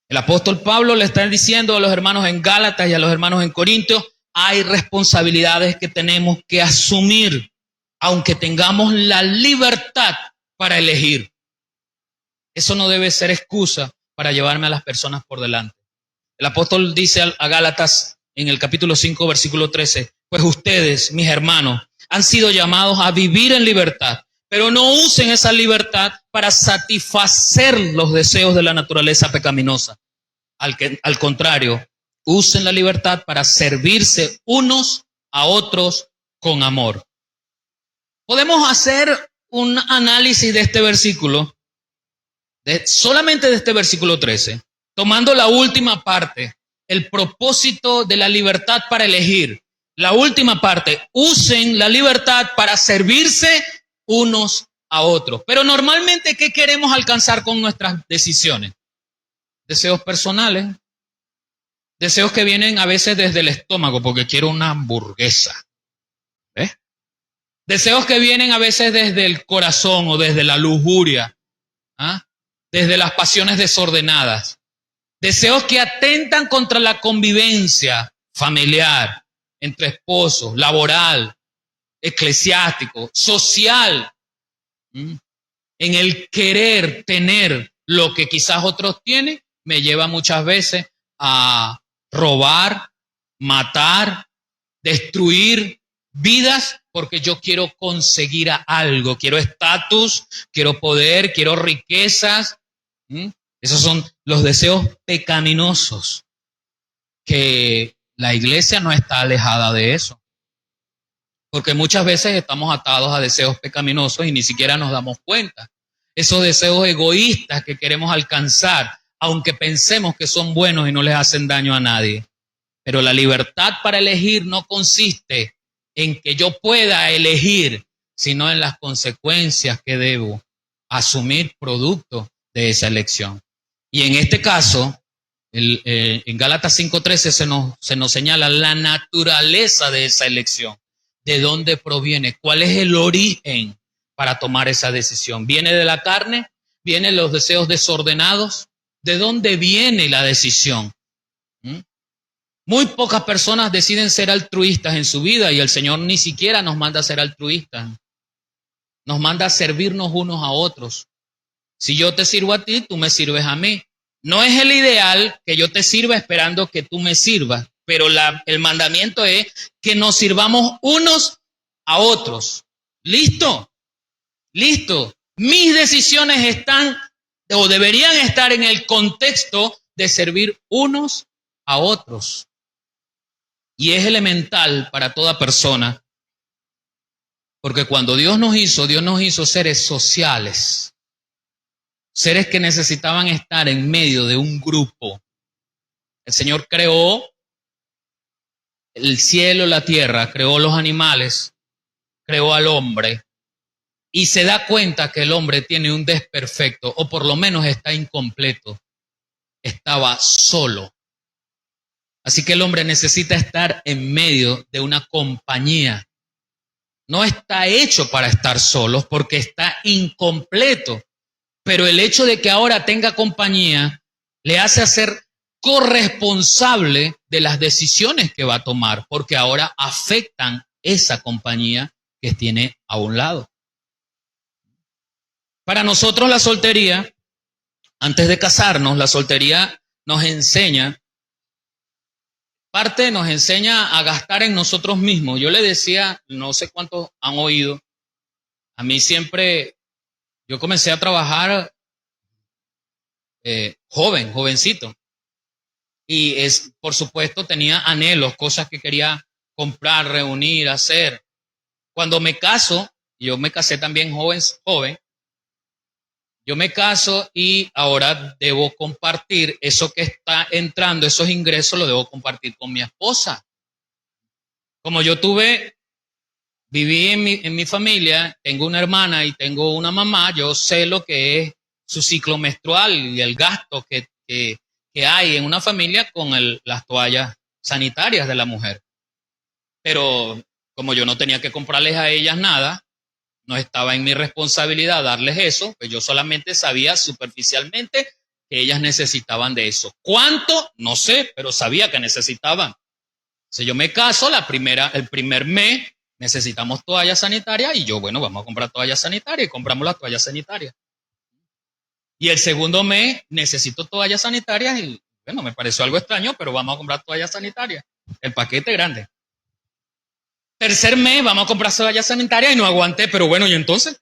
El apóstol Pablo le está diciendo a los hermanos en Gálatas y a los hermanos en Corintios, hay responsabilidades que tenemos que asumir, aunque tengamos la libertad para elegir. Eso no debe ser excusa para llevarme a las personas por delante. El apóstol dice a Gálatas en el capítulo 5, versículo 13, pues ustedes, mis hermanos, han sido llamados a vivir en libertad, pero no usen esa libertad para satisfacer los deseos de la naturaleza pecaminosa. Al contrario, usen la libertad para servirse unos a otros con amor. Podemos hacer un análisis de este versículo, solamente de este versículo 13, tomando la última parte, el propósito de la libertad para elegir. La última parte, usen la libertad para servirse unos a otros. Pero normalmente, ¿qué queremos alcanzar con nuestras decisiones? Deseos personales, deseos que vienen a veces desde el estómago, porque quiero una hamburguesa. ¿Ves? Deseos que vienen a veces desde el corazón o desde la lujuria, desde las pasiones desordenadas. Deseos que atentan contra la convivencia familiar, entre esposos, laboral, eclesiástico, social, en el querer tener lo que quizás otros tienen, me lleva muchas veces a robar, matar, destruir vidas, porque yo quiero conseguir algo, quiero estatus, quiero poder, quiero riquezas. Esos son los deseos pecaminosos, que la iglesia no está alejada de eso. Porque muchas veces estamos atados a deseos pecaminosos y ni siquiera nos damos cuenta. Esos deseos egoístas que queremos alcanzar, aunque pensemos que son buenos y no les hacen daño a nadie. Pero la libertad para elegir no consiste en que yo pueda elegir, sino en las consecuencias que debo asumir producto de esa elección. Y en este caso, en Gálatas 5:13 se nos señala la naturaleza de esa elección. ¿De dónde proviene? ¿Cuál es el origen para tomar esa decisión? ¿Viene de la carne? ¿Vienen los deseos desordenados? ¿De dónde viene la decisión? Muy pocas personas deciden ser altruistas en su vida y el Señor ni siquiera nos manda a ser altruistas. Nos manda a servirnos unos a otros. Si yo te sirvo a ti, tú me sirves a mí. No es el ideal que yo te sirva esperando que tú me sirvas, pero el mandamiento es que nos sirvamos unos a otros. ¿Listo? Listo. Mis decisiones están o deberían estar en el contexto de servir unos a otros. Y es elemental para toda persona, porque cuando Dios nos hizo seres sociales. seres que necesitaban estar en medio de un grupo. El Señor creó el cielo, la tierra, creó los animales, creó al hombre y se da cuenta que el hombre tiene un desperfecto, o por lo menos está incompleto. Estaba solo. Así que el hombre necesita estar en medio de una compañía. No está hecho para estar solo porque está incompleto. Pero el hecho de que ahora tenga compañía le hace hacer corresponsable de las decisiones que va a tomar, porque ahora afectan esa compañía que tiene a un lado. Para nosotros la soltería, antes de casarnos, la soltería nos enseña a gastar en nosotros mismos. Yo le decía, no sé cuántos han oído, a mí siempre, yo comencé a trabajar jovencito. Y por supuesto, tenía anhelos, cosas que quería comprar, reunir, hacer. Cuando me caso, yo me casé también joven, yo me caso y ahora debo compartir eso que está entrando, esos ingresos los debo compartir con mi esposa. Como yo viví en mi familia, tengo una hermana y tengo una mamá, yo sé lo que es su ciclo menstrual y el gasto que hay en una familia con las toallas sanitarias de la mujer. Pero como yo no tenía que comprarles a ellas nada, no estaba en mi responsabilidad darles eso, pues yo solamente sabía superficialmente que ellas necesitaban de eso. ¿Cuánto? No sé, pero sabía que necesitaban. Si yo me caso, el primer mes necesitamos toallas sanitarias y yo, bueno, vamos a comprar toallas sanitarias y compramos las toallas sanitarias. Y el segundo mes necesito toallas sanitarias y, bueno, me pareció algo extraño, pero vamos a comprar toallas sanitarias. El paquete grande. Tercer mes vamos a comprar toallas sanitarias y no aguanté, pero bueno, ¿y entonces?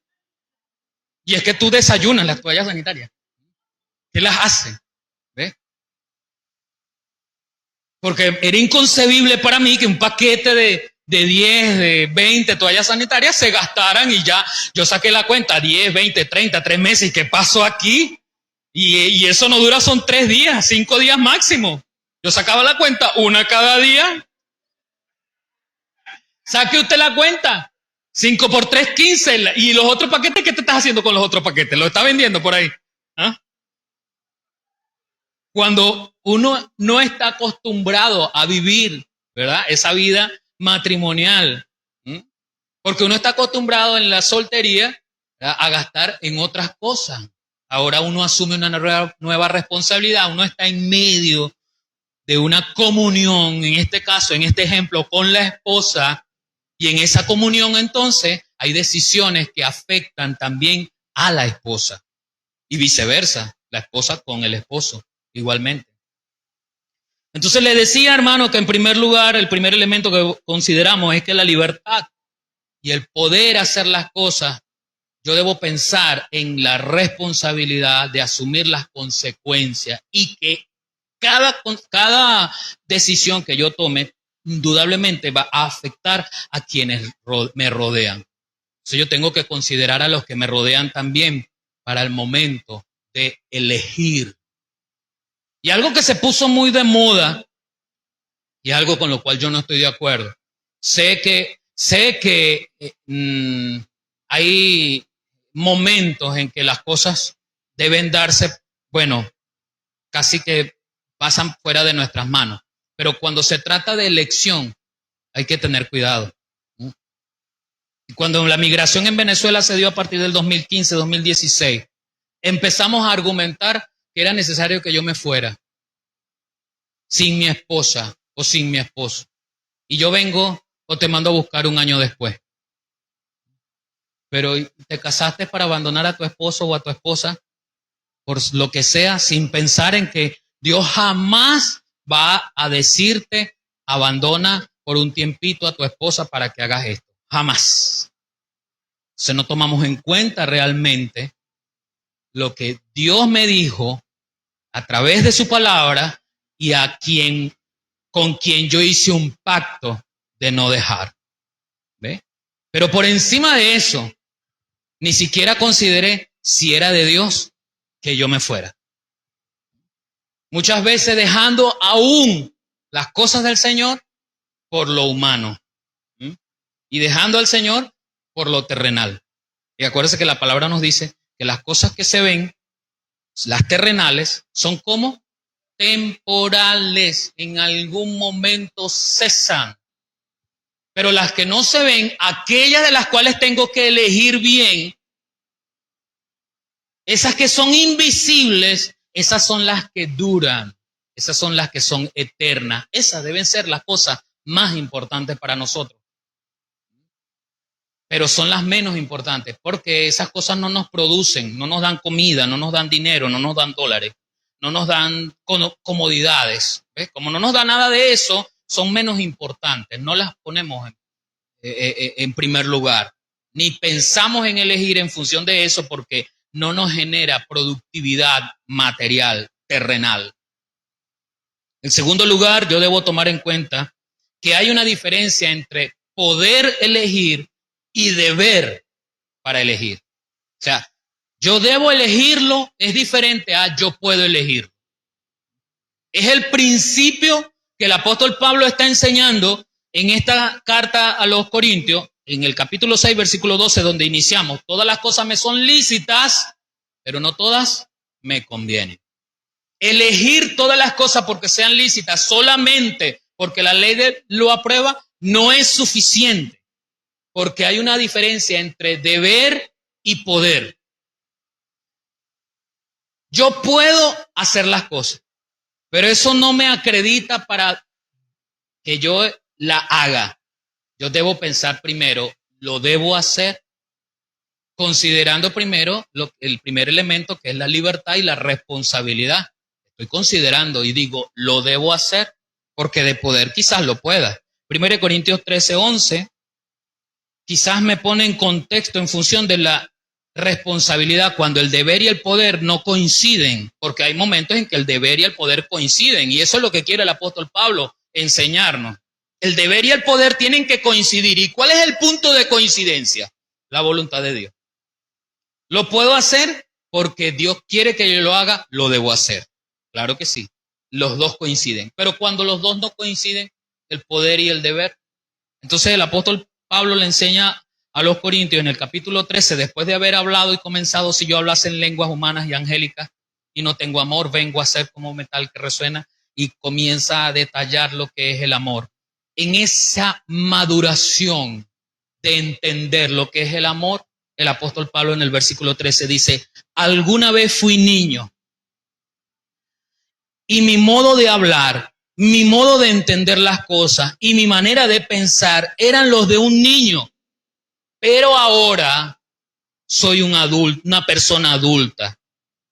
Y es que tú desayunas las toallas sanitarias. ¿Qué las haces? ¿Ves? Porque era inconcebible para mí que un paquete de 10, de 20 toallas sanitarias se gastaran y ya yo saqué la cuenta, 10, 20, 30, 3 meses. ¿Y qué pasó aquí? Y eso no dura, son 3 días, 5 días máximo. Yo sacaba la cuenta, una cada día. Saque usted la cuenta. 5 por 3, 15. ¿Y los otros paquetes qué te estás haciendo con los otros paquetes? ¿Los estás vendiendo por ahí? ¿Ah? Cuando uno no está acostumbrado a vivir, ¿verdad? Esa vida matrimonial. Porque uno está acostumbrado en la soltería, ¿verdad?, a gastar en otras cosas. Ahora uno asume una nueva responsabilidad, uno está en medio de una comunión, en este caso, en este ejemplo, con la esposa, y en esa comunión entonces hay decisiones que afectan también a la esposa y viceversa, la esposa con el esposo igualmente. Entonces le decía, hermano, que en primer lugar, el primer elemento que consideramos es que la libertad y el poder hacer las cosas, yo debo pensar en la responsabilidad de asumir las consecuencias y que cada decisión que yo tome indudablemente va a afectar a quienes me rodean. Entonces yo tengo que considerar a los que me rodean también para el momento de elegir. Y algo que se puso muy de moda y algo con lo cual yo no estoy de acuerdo. Sé que hay momentos en que las cosas deben darse, bueno, casi que pasan fuera de nuestras manos. Pero cuando se trata de elección, hay que tener cuidado. Y cuando la migración en Venezuela se dio a partir del 2015, 2016, empezamos a argumentar que era necesario que yo me fuera sin mi esposa o sin mi esposo. Y yo vengo o te mando a buscar un año después. Pero te casaste para abandonar a tu esposo o a tu esposa por lo que sea, sin pensar en que Dios jamás va a decirte abandona por un tiempito a tu esposa para que hagas esto. Jamás. Si no tomamos en cuenta realmente lo que Dios me dijo a través de su palabra y con quien yo hice un pacto de no dejar. ¿Ve? Pero por encima de eso, ni siquiera consideré si era de Dios. que yo me fuera. Muchas veces dejando aún las cosas del Señor por lo humano. ¿Mm? Y dejando al Señor por lo terrenal. Y acuérdense que la palabra nos dice que las cosas que se ven, las terrenales, son como temporales. En algún momento cesan. Pero las que no se ven, aquellas de las cuales tengo que elegir bien, esas que son invisibles, esas son las que duran, esas son las que son eternas. Esas deben ser las cosas más importantes para nosotros. Pero son las menos importantes, porque esas cosas no nos producen, no nos dan comida, no nos dan dinero, no nos dan dólares, no nos dan comodidades. ¿Ves? Como no nos da nada de eso, son menos importantes, no las ponemos en primer lugar, ni pensamos en elegir en función de eso porque no nos genera productividad material, terrenal. En segundo lugar, yo debo tomar en cuenta que hay una diferencia entre poder elegir y deber para elegir. O sea, yo debo elegirlo es diferente a yo puedo elegirlo. Es el principio que el apóstol Pablo está enseñando en esta carta a los Corintios, en el capítulo 6, versículo 12, donde iniciamos. Todas las cosas me son lícitas, pero no todas me convienen. Elegir todas las cosas porque sean lícitas solamente porque la ley lo aprueba no es suficiente. Porque hay una diferencia entre deber y poder. Yo puedo hacer las cosas, pero eso no me acredita para que yo la haga. Yo debo pensar primero, ¿lo debo hacer? Considerando primero el primer elemento, que es la libertad y la responsabilidad. Estoy considerando y digo, ¿lo debo hacer? Porque de poder quizás lo pueda. 1 Corintios 13, 11, quizás me pone en contexto en función de la responsabilidad, cuando el deber y el poder no coinciden, porque hay momentos en que el deber y el poder coinciden, y eso es lo que quiere el apóstol Pablo enseñarnos. El deber y el poder tienen que coincidir. ¿Y cuál es el punto de coincidencia? La voluntad de Dios. ¿Lo puedo hacer? Porque Dios quiere que yo lo haga, lo debo hacer. Claro que sí, los dos coinciden. Pero cuando los dos no coinciden, el poder y el deber, entonces el apóstol Pablo le enseña a los Corintios en el capítulo 13, después de haber hablado y comenzado, si yo hablase en lenguas humanas y angélicas y no tengo amor, vengo a ser como metal que resuena, y comienza a detallar lo que es el amor. En esa maduración de entender lo que es el amor, el apóstol Pablo en el versículo 13 dice, alguna vez fui niño y mi modo de hablar, mi modo de entender las cosas y mi manera de pensar eran los de un niño, pero ahora soy un adulto, una persona adulta.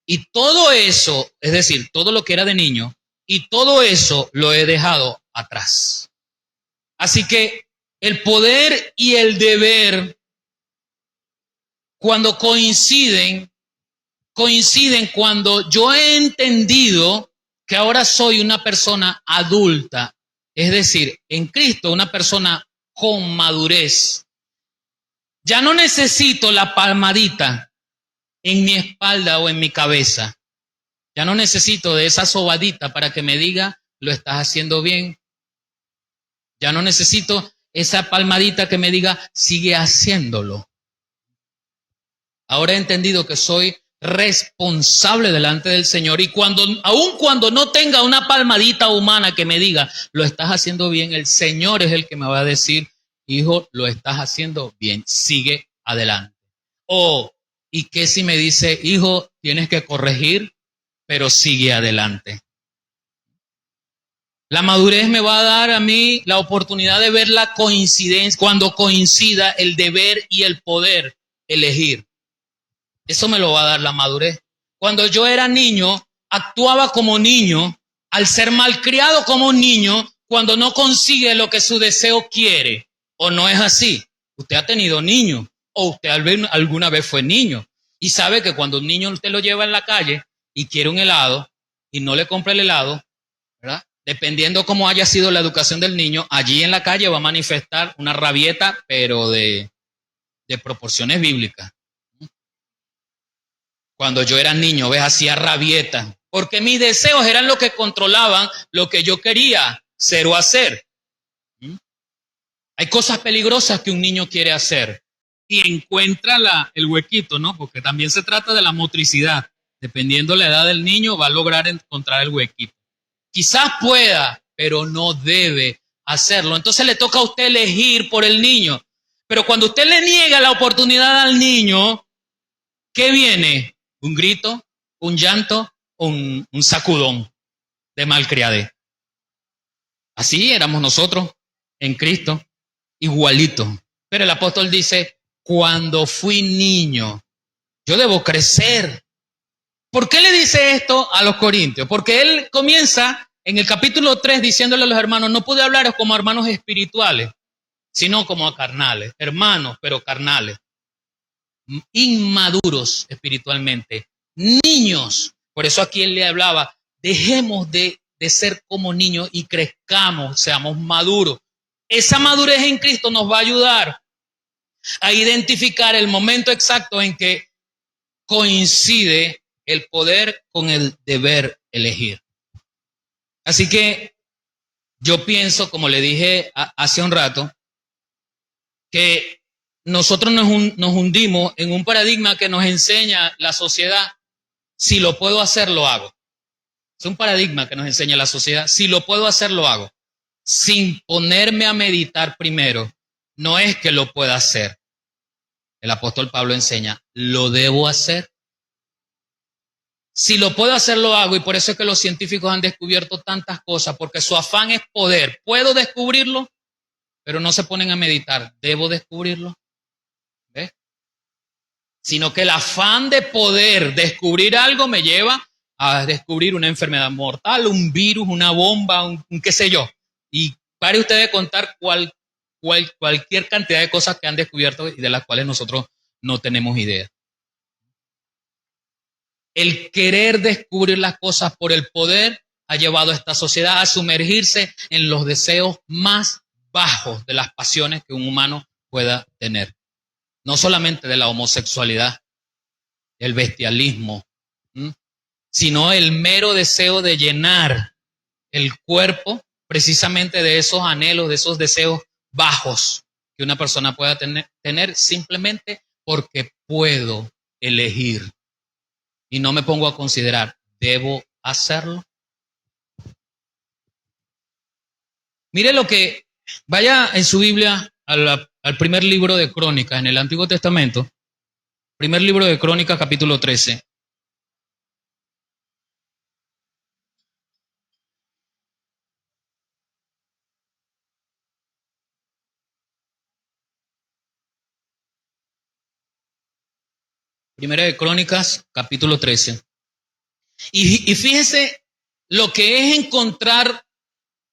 Y todo eso, es decir, todo lo que era de niño, y todo eso lo he dejado atrás. Así que el poder y el deber, cuando coinciden cuando yo he entendido que ahora soy una persona adulta, es decir, en Cristo una persona con madurez. Ya no necesito la palmadita en mi espalda o en mi cabeza. Ya no necesito de esa sobadita para que me diga, lo estás haciendo bien. Ya no necesito esa palmadita que me diga, sigue haciéndolo. Ahora he entendido que soy responsable delante del Señor, y aun cuando no tenga una palmadita humana que me diga, lo estás haciendo bien, el Señor es el que me va a decir, hijo, lo estás haciendo bien, sigue adelante. ¿Y qué si me dice, hijo, tienes que corregir, pero sigue adelante? La madurez me va a dar a mí la oportunidad de ver la coincidencia, cuando coincida el deber y el poder elegir. Eso me lo va a dar la madurez. Cuando yo era niño, actuaba como niño, al ser malcriado como un niño, cuando no consigue lo que su deseo quiere. ¿O no es así? Usted ha tenido niños, o usted alguna vez fue niño, y sabe que cuando un niño usted lo lleva en la calle y quiere un helado, y no le compra el helado, ¿verdad? Dependiendo cómo haya sido la educación del niño, allí en la calle va a manifestar una rabieta, pero de proporciones bíblicas. Cuando yo era niño, ves, hacía rabieta, porque mis deseos eran lo que controlaban lo que yo quería ser o hacer. Hay cosas peligrosas que un niño quiere hacer y encuentra el huequito, ¿no? Porque también se trata de la motricidad. Dependiendo la edad del niño, va a lograr encontrar el huequito. Quizás pueda, pero no debe hacerlo. Entonces le toca a usted elegir por el niño. Pero cuando usted le niega la oportunidad al niño, ¿qué viene? Un grito, un llanto, un sacudón de malcriadez. Así éramos nosotros en Cristo, igualito. Pero el apóstol dice, cuando fui niño, yo debo crecer. ¿Por qué le dice esto a los corintios? Porque él comienza en el capítulo 3 diciéndole a los hermanos, no pude hablaros como hermanos espirituales, sino como a carnales, hermanos, pero carnales, inmaduros espiritualmente, niños. Por eso aquí él le hablaba, dejemos de ser como niños y crezcamos, seamos maduros. Esa madurez en Cristo nos va a ayudar a identificar el momento exacto en que coincide el poder con el deber elegir. Así que yo pienso, como le dije hace un rato, que nosotros nos hundimos en un paradigma que nos enseña la sociedad, si lo puedo hacer, lo hago. Es un paradigma que nos enseña la sociedad, si lo puedo hacer, lo hago. Sin ponerme a meditar primero, no es que lo pueda hacer. El apóstol Pablo enseña, lo debo hacer. Si lo puedo hacer, lo hago, y por eso es que los científicos han descubierto tantas cosas, porque su afán es poder. Puedo descubrirlo, pero no se ponen a meditar. ¿Debo descubrirlo? ¿Ves? Sino que el afán de poder descubrir algo me lleva a descubrir una enfermedad mortal, un virus, una bomba, un qué sé yo. Y pare usted de contar cualquier cantidad de cosas que han descubierto y de las cuales nosotros no tenemos idea. El querer descubrir las cosas por el poder ha llevado a esta sociedad a sumergirse en los deseos más bajos de las pasiones que un humano pueda tener. No solamente de la homosexualidad, el bestialismo, sino el mero deseo de llenar el cuerpo precisamente de esos anhelos, de esos deseos bajos que una persona pueda tener simplemente porque puedo elegir. Y no me pongo a considerar, ¿debo hacerlo? Mire lo que, vaya en su Biblia al primer libro de Crónicas, en el Antiguo Testamento, primer libro de Crónicas, capítulo 13. Primera de Crónicas, capítulo 13. Y fíjense lo que es encontrar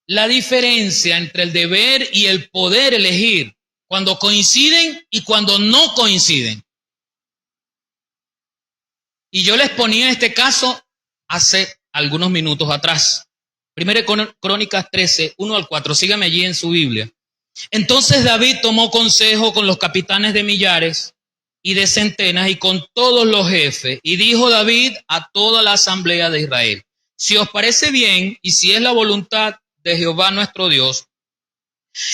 la diferencia entre el deber y el poder elegir, cuando coinciden y cuando no coinciden. Y yo les ponía este caso hace algunos minutos atrás. Primera de Crónicas 13, 1 al 4. Sígame allí en su Biblia. Entonces David tomó consejo con los capitanes de millares y de centenas y con todos los jefes. Y dijo David a toda la asamblea de Israel, si os parece bien y si es la voluntad de Jehová nuestro Dios,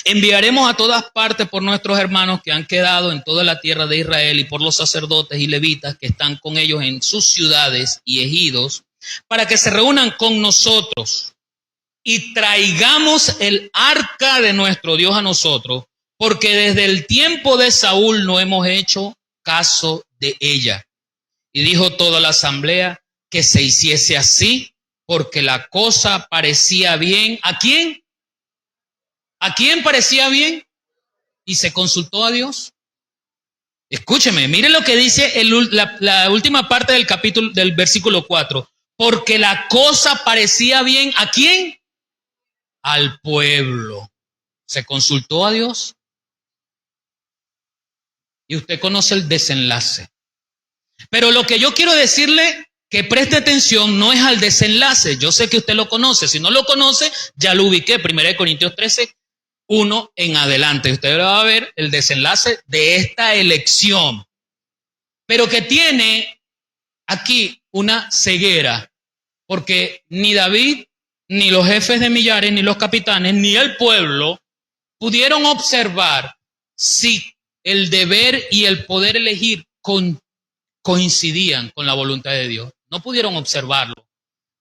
enviaremos a todas partes por nuestros hermanos que han quedado en toda la tierra de Israel y por los sacerdotes y levitas que están con ellos en sus ciudades y ejidos, para que se reúnan con nosotros y traigamos el arca de nuestro Dios a nosotros, porque desde el tiempo de Saúl no hemos hecho caso de ella. Y dijo toda la asamblea que se hiciese así, porque la cosa parecía bien. ¿A quién? ¿A quién parecía bien? Y se consultó a Dios. Escúcheme, mire lo que dice la última parte del capítulo, del versículo 4. Porque la cosa parecía bien. ¿A quién? Al pueblo. Se consultó a Dios. Y usted conoce el desenlace. Pero lo que yo quiero decirle, que preste atención, no es al desenlace. Yo sé que usted lo conoce. Si no lo conoce, ya lo ubiqué. 1 Corintios 13, 1 en adelante. Usted va a ver el desenlace de esta elección. Pero que tiene aquí una ceguera, porque ni David, ni los jefes de millares, ni los capitanes, ni el pueblo pudieron observar si el deber y el poder elegir coincidían con la voluntad de Dios. No pudieron observarlo.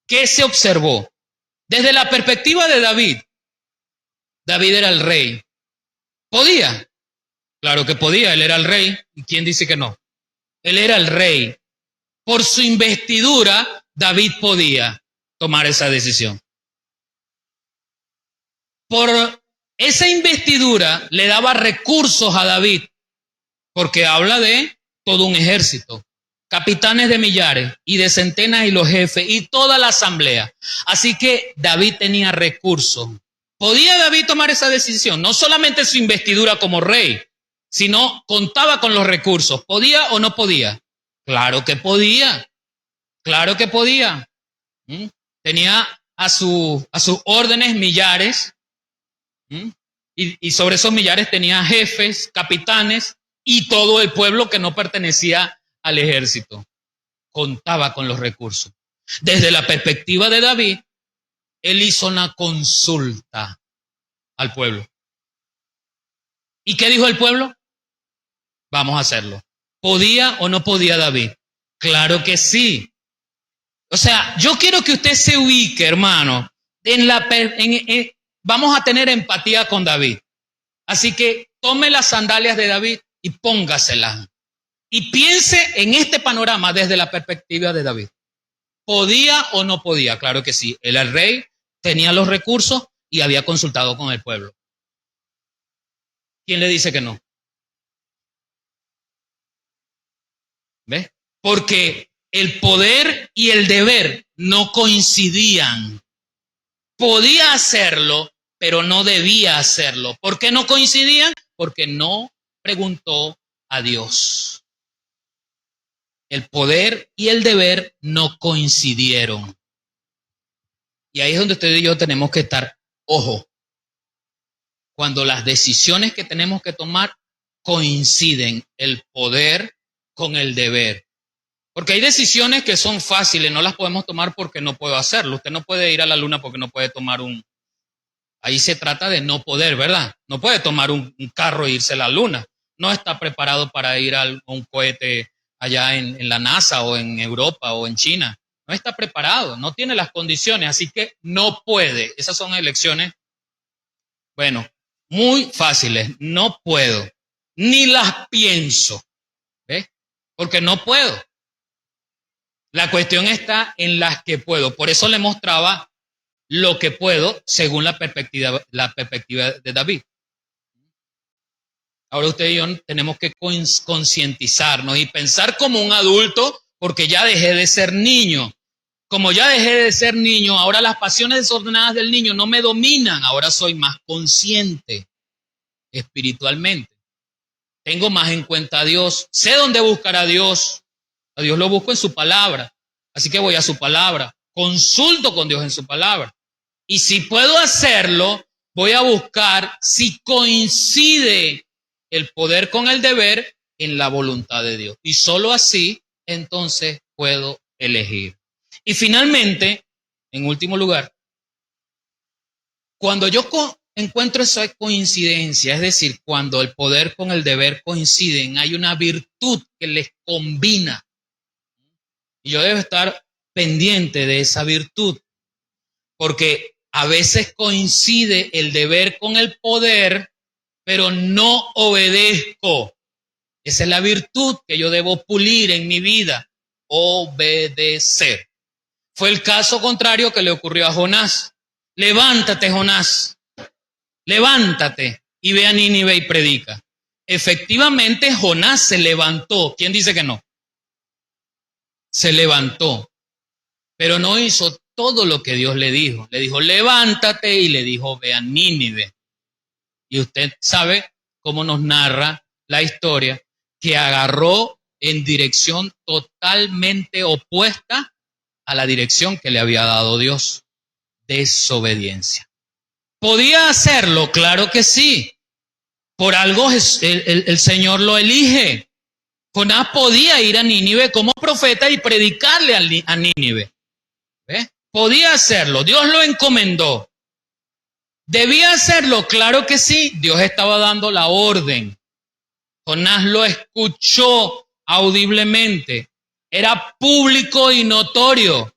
¿Qué se observó? Desde la perspectiva de David, David era el rey. ¿Podía? Claro que podía, él era el rey. ¿Y quién dice que no? Él era el rey. Por su investidura, David podía tomar esa decisión. Por esa investidura le daba recursos a David, porque habla de todo un ejército, capitanes de millares y de centenas y los jefes y toda la asamblea. Así que David tenía recursos. ¿Podía David tomar esa decisión? No solamente su investidura como rey, sino contaba con los recursos. ¿Podía o no podía? Claro que podía. Claro que podía. Tenía a sus órdenes millares. Y sobre esos millares tenía jefes, capitanes y todo el pueblo que no pertenecía al ejército. Contaba con los recursos. Desde la perspectiva de David, él hizo una consulta al pueblo. ¿Y qué dijo el pueblo? Vamos a hacerlo. ¿Podía o no podía David? Claro que sí. O sea, yo quiero que usted se ubique, hermano, vamos a tener empatía con David. Así que tome las sandalias de David y póngaselas. Y piense en este panorama desde la perspectiva de David. ¿Podía o no podía? Claro que sí. Él era el rey, tenía los recursos y había consultado con el pueblo. ¿Quién le dice que no? ¿Ves? Porque el poder y el deber no coincidían. Podía hacerlo, pero no debía hacerlo. ¿Por qué no coincidían? Porque no preguntó a Dios. El poder y el deber no coincidieron. Y ahí es donde usted y yo tenemos que estar, ojo, cuando las decisiones que tenemos que tomar coinciden el poder con el deber. Porque hay decisiones que son fáciles, no las podemos tomar porque no puedo hacerlo. Usted no puede ir a la luna porque no puede tomar Ahí se trata de no poder, ¿verdad? No puede tomar un carro e irse a la luna. No está preparado para ir a un cohete allá en la NASA o en Europa o en China. No está preparado, no tiene las condiciones, así que no puede. Esas son elecciones, bueno, muy fáciles. No puedo, ni las pienso, ¿ves? Porque no puedo. La cuestión está en las que puedo. Por eso le mostraba lo que puedo según la perspectiva de David. Ahora usted y yo tenemos que concientizarnos y pensar como un adulto, porque ya dejé de ser niño. Como ya dejé de ser niño, ahora las pasiones desordenadas del niño no me dominan. Ahora soy más consciente espiritualmente. Tengo más en cuenta a Dios. Sé dónde buscar a Dios. A Dios lo busco en su palabra. Así que voy a su palabra. Consulto con Dios en su palabra. Y si puedo hacerlo, voy a buscar si coincide el poder con el deber en la voluntad de Dios. Y solo así, entonces, puedo elegir. Y finalmente, en último lugar, cuando yo encuentro esa coincidencia, es decir, cuando el poder con el deber coinciden, hay una virtud que les combina. Y yo debo estar pendiente de esa virtud, porque a veces coincide el deber con el poder, pero no obedezco. Esa es la virtud que yo debo pulir en mi vida, obedecer. Fue el caso contrario que le ocurrió a Jonás. Levántate, Jonás, levántate y ve a Nínive y predica. Efectivamente, Jonás se levantó. ¿Quién dice que no? Se levantó, pero no hizo todo lo que Dios le dijo. Le dijo, levántate, y le dijo, ve a Nínive. Y usted sabe cómo nos narra la historia, que agarró en dirección totalmente opuesta a la dirección que le había dado Dios. Desobediencia. ¿Podía hacerlo? Claro que sí. Por algo el Señor lo elige. Jonás podía ir a Nínive como profeta y predicarle a Nínive. ¿Ves? Podía hacerlo, Dios lo encomendó. ¿Debía hacerlo? Claro que sí, Dios estaba dando la orden. Jonás lo escuchó audiblemente. Era público y notorio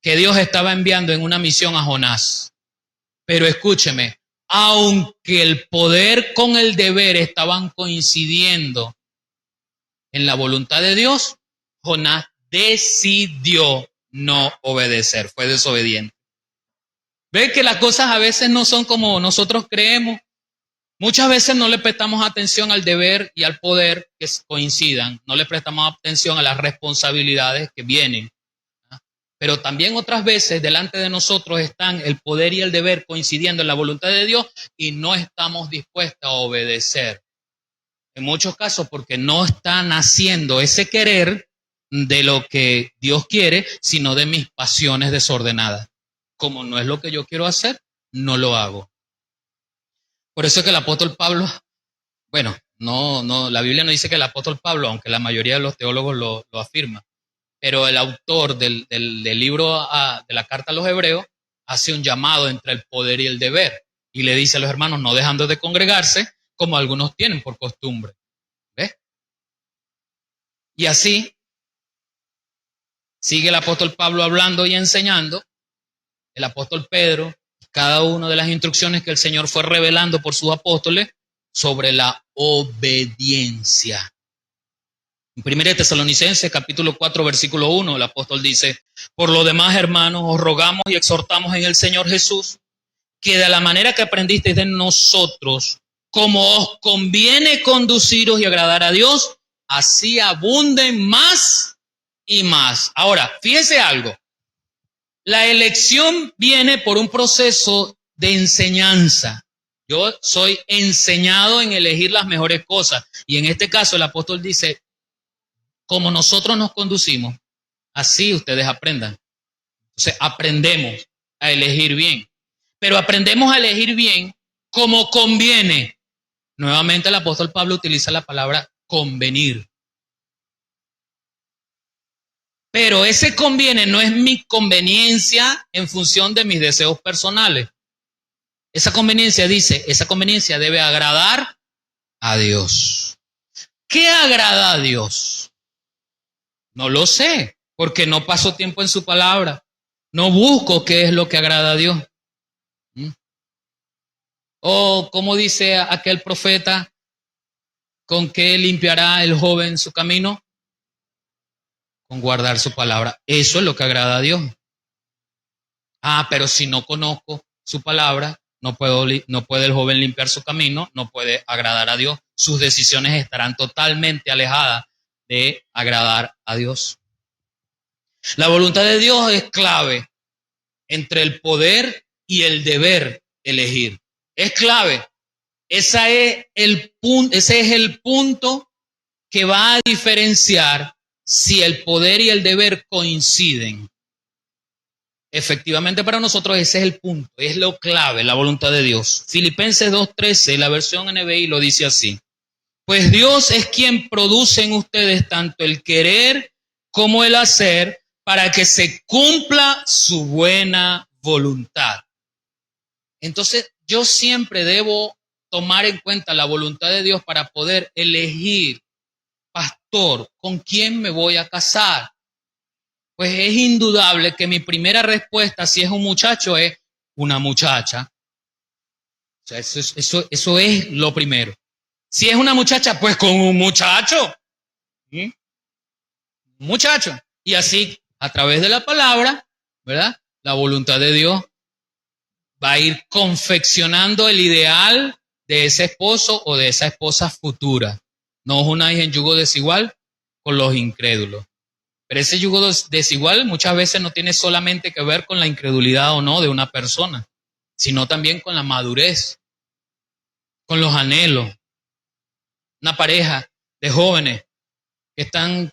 que Dios estaba enviando en una misión a Jonás. Pero escúcheme, aunque el poder con el deber estaban coincidiendo en la voluntad de Dios, Jonás decidió no obedecer, fue desobediente. ¿Ve que las cosas a veces no son como nosotros creemos? Muchas veces no le prestamos atención al deber y al poder que coincidan, no le prestamos atención a las responsabilidades que vienen. Pero también otras veces delante de nosotros están el poder y el deber coincidiendo en la voluntad de Dios y no estamos dispuestos a obedecer. En muchos casos porque no están haciendo ese querer de lo que Dios quiere, sino de mis pasiones desordenadas. Como no es lo que yo quiero hacer, no lo hago. Por eso es que el apóstol Pablo, bueno, la Biblia no dice que el apóstol Pablo, aunque la mayoría de los teólogos lo afirman, pero el autor del libro de la carta a los Hebreos hace un llamado entre el poder y el deber y le dice a los hermanos no dejando de congregarse como algunos tienen por costumbre. ¿Ves? Y así sigue el apóstol Pablo hablando y enseñando, el apóstol Pedro, cada una de las instrucciones que el Señor fue revelando por sus apóstoles sobre la obediencia. En 1 Tesalonicenses, capítulo 4, versículo 1, el apóstol dice, por lo demás, hermanos, os rogamos y exhortamos en el Señor Jesús, que de la manera que aprendisteis de nosotros, como os conviene conduciros y agradar a Dios, así abunden más y más. Ahora, fíjese algo. La elección viene por un proceso de enseñanza. Yo soy enseñado en elegir las mejores cosas. Y en este caso el apóstol dice, como nosotros nos conducimos, así ustedes aprendan. Entonces aprendemos a elegir bien. Pero aprendemos a elegir bien como conviene. Nuevamente el apóstol Pablo utiliza la palabra convenir. Pero ese conviene no es mi conveniencia en función de mis deseos personales. Esa conveniencia debe agradar a Dios. ¿Qué agrada a Dios? No lo sé, porque no paso tiempo en su palabra. No busco qué es lo que agrada a Dios. O como dice aquel profeta, ¿con qué limpiará el joven su camino? Con guardar su palabra. Eso es lo que agrada a Dios. Pero si no conozco su palabra, no puede el joven limpiar su camino, no puede agradar a Dios. Sus decisiones estarán totalmente alejadas de agradar a Dios. La voluntad de Dios es clave entre el poder y el deber elegir. Es clave. Ese es el punto que va a diferenciar si el poder y el deber coinciden. Efectivamente, para nosotros ese es el punto, es lo clave, la voluntad de Dios. Filipenses 2:13, la versión NBI lo dice así. Pues Dios es quien produce en ustedes tanto el querer como el hacer para que se cumpla su buena voluntad. Entonces, yo siempre debo tomar en cuenta la voluntad de Dios para poder elegir, pastor, ¿con quién me voy a casar? Pues es indudable que mi primera respuesta, si es un muchacho, es una muchacha. O sea, eso es lo primero. Si es una muchacha, pues con un muchacho. Un muchacho. Y así, a través de la palabra, ¿verdad? La voluntad de Dios va a ir confeccionando el ideal de ese esposo o de esa esposa futura. No os unáis en yugo desigual con los incrédulos. Pero ese yugo desigual muchas veces no tiene solamente que ver con la incredulidad o no de una persona, sino también con la madurez, con los anhelos. Una pareja de jóvenes que están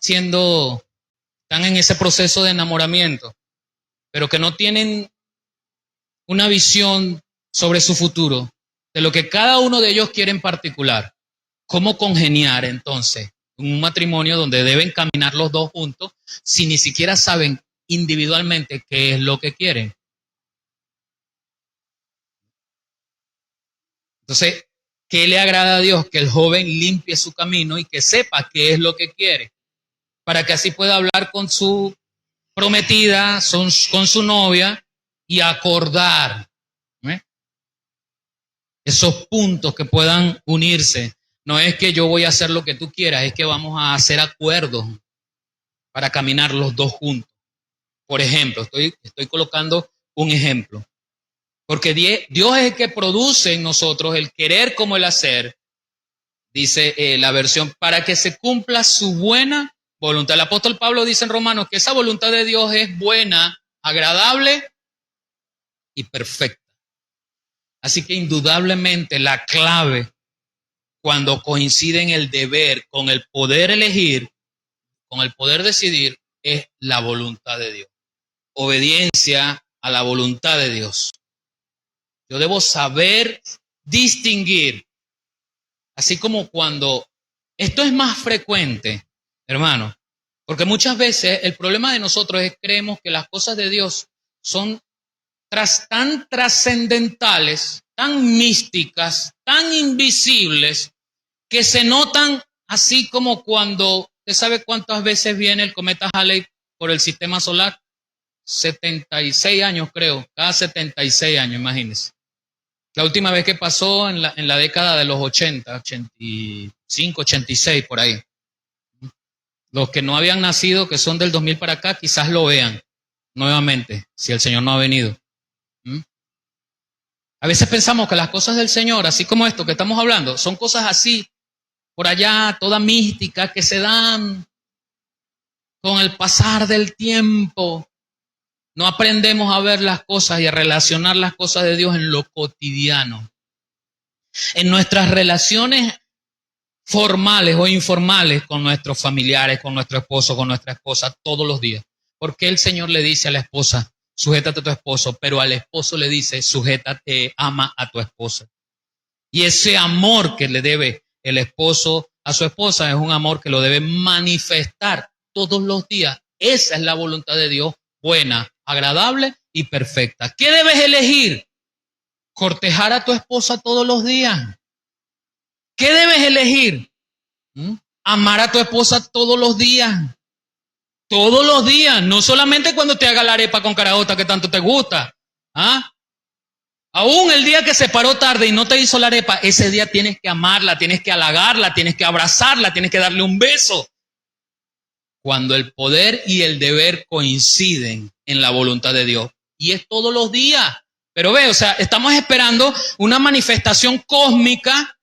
en ese proceso de enamoramiento, pero que no tienen una visión sobre su futuro, de lo que cada uno de ellos quiere en particular. ¿Cómo congeniar entonces? un matrimonio donde deben caminar los dos juntos si ni siquiera saben individualmente qué es lo que quieren? Entonces, ¿qué le agrada a Dios? Que el joven limpie su camino y que sepa qué es lo que quiere, para que así pueda hablar con su prometida, con su novia y acordar esos puntos que puedan unirse. No es que yo voy a hacer lo que tú quieras, es que vamos a hacer acuerdos para caminar los dos juntos. Por ejemplo, estoy colocando un ejemplo. Porque Dios es el que produce en nosotros el querer como el hacer, dice la versión, para que se cumpla su buena voluntad. El apóstol Pablo dice en Romanos que esa voluntad de Dios es buena, agradable y perfecta. Así que indudablemente la clave cuando coinciden el deber con el poder elegir, con el poder decidir, es la voluntad de Dios. Obediencia a la voluntad de Dios. Yo debo saber distinguir, así como cuando esto es más frecuente, hermano, porque muchas veces el problema de nosotros es que creemos que las cosas de Dios son tan trascendentales, tan místicas, tan invisibles, que se notan así como cuando, ¿usted sabe cuántas veces viene el cometa Halley por el sistema solar? 76 años creo, cada 76 años, imagínense. La última vez que pasó en la década de los 80, 85, 86, por ahí. Los que no habían nacido, que son del 2000 para acá, quizás lo vean nuevamente, si el Señor no ha venido. A veces pensamos que las cosas del Señor, así como esto que estamos hablando, son cosas así, por allá, toda mística, que se dan con el pasar del tiempo. No aprendemos a ver las cosas y a relacionar las cosas de Dios en lo cotidiano. En nuestras relaciones formales o informales con nuestros familiares, con nuestro esposo, con nuestra esposa, todos los días. Porque el Señor le dice a la esposa, sujétate a tu esposo, pero al esposo le dice, sujétate, ama a tu esposa. Y ese amor que le debe el esposo a su esposa es un amor que lo debe manifestar todos los días. Esa es la voluntad de Dios, buena, agradable y perfecta. ¿Qué debes elegir? Cortejar a tu esposa todos los días. ¿Qué debes elegir? Amar a tu esposa todos los días. Todos los días, no solamente cuando te haga la arepa con caraota que tanto te gusta. Aún el día que se paró tarde y no te hizo la arepa, ese día tienes que amarla, tienes que halagarla, tienes que abrazarla, tienes que darle un beso. Cuando el poder y el deber coinciden en la voluntad de Dios. Y es todos los días. Pero ve, o sea, estamos esperando una manifestación cósmica,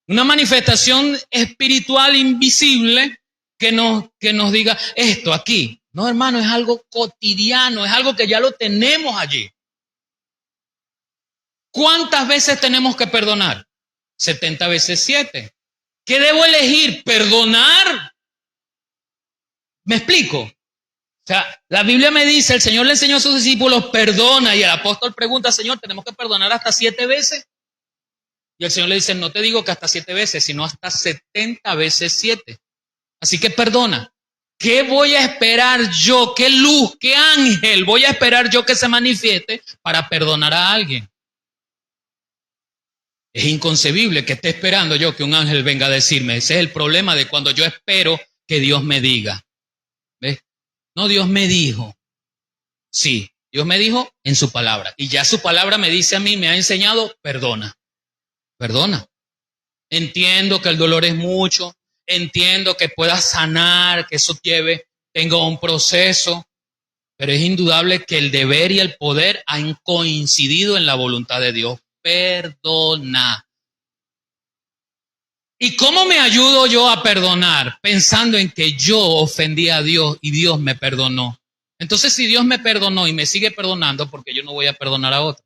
una manifestación espiritual invisible que nos diga esto aquí. No, hermano, es algo cotidiano, es algo que ya lo tenemos allí. ¿Cuántas veces tenemos que perdonar? 70 veces 7. ¿Qué debo elegir? ¿Perdonar? ¿Me explico? O sea, la Biblia me dice, el Señor le enseñó a sus discípulos, perdona, y el apóstol pregunta, Señor, ¿tenemos que perdonar hasta 7 veces? Y el Señor le dice, no te digo que hasta 7 veces, sino hasta 70 veces 7. Así que perdona. ¿Qué voy a esperar yo? ¿Qué luz, qué ángel voy a esperar yo que se manifieste para perdonar a alguien? Es inconcebible que esté esperando yo que un ángel venga a decirme. Ese es el problema de cuando yo espero que Dios me diga. ¿Ves? No, Dios me dijo. Sí, Dios me dijo en su palabra. Y ya su palabra me dice a mí, me ha enseñado, perdona. Perdona. Entiendo que el dolor es mucho. Entiendo que pueda sanar, que eso tenga un proceso. Pero es indudable que el deber y el poder han coincidido en la voluntad de Dios. Perdona. ¿Y cómo me ayudo yo a perdonar? Pensando en que yo ofendí a Dios y Dios me perdonó. Entonces, si Dios me perdonó y me sigue perdonando, ¿por qué yo no voy a perdonar a otro?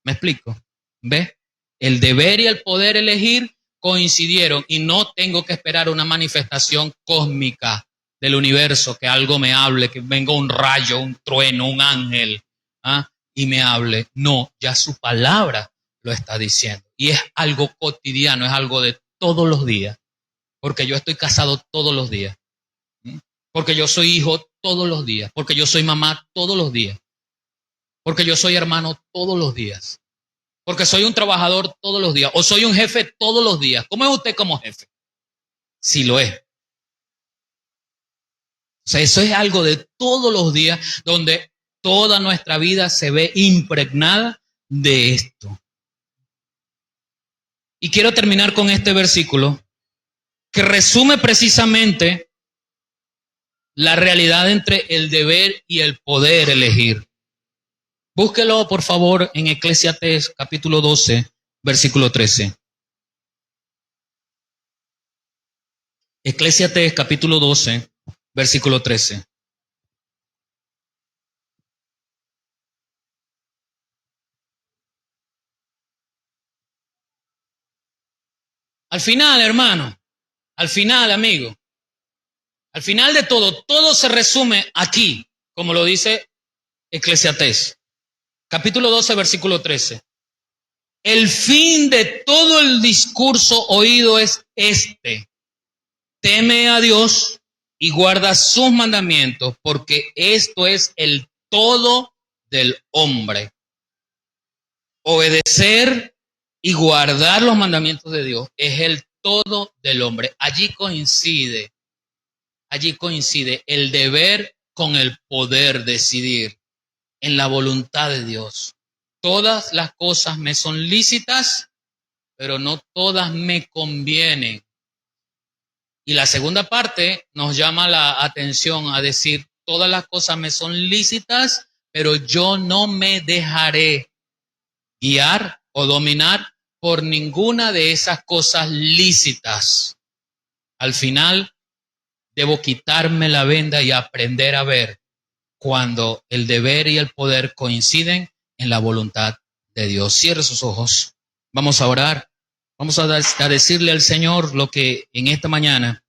¿Me explico? ¿Ves? El deber y el poder elegir coincidieron y no tengo que esperar una manifestación cósmica del universo, que algo me hable, que venga un rayo, un trueno, un ángel, y me hable. No, ya su palabra lo está diciendo. Y es algo cotidiano, es algo de todos los días. porque yo estoy casado todos los días, porque yo soy hijo todos los días, porque yo soy mamá todos los días, porque yo soy hermano todos los días, porque soy un trabajador todos los días, o soy un jefe todos los días. ¿Cómo es usted como jefe? Si lo es. O sea, eso es algo de todos los días, donde toda nuestra vida se ve impregnada de esto. Y quiero terminar con este versículo que resume precisamente la realidad entre el deber y el poder elegir. Búsquelo, por favor, en Eclesiastés capítulo 12, versículo 13. Eclesiastés capítulo 12, versículo 13. Al final, hermano, al final, amigo, al final de todo se resume aquí, como lo dice Eclesiastés, capítulo 12, versículo 13. El fin de todo el discurso oído es este: teme a Dios y guarda sus mandamientos, porque esto es el todo del hombre. Obedecer y guardar los mandamientos de Dios es el todo del hombre. Allí coincide el deber con el poder decidir en la voluntad de Dios. Todas las cosas me son lícitas, pero no todas me convienen. Y la segunda parte nos llama la atención a decir, todas las cosas me son lícitas, pero yo no me dejaré guiar o dominar por ninguna de esas cosas lícitas. Al final, debo quitarme la venda y aprender a ver cuando el deber y el poder coinciden en la voluntad de Dios. Cierre sus ojos. Vamos a orar. Vamos a decirle al Señor lo que en esta mañana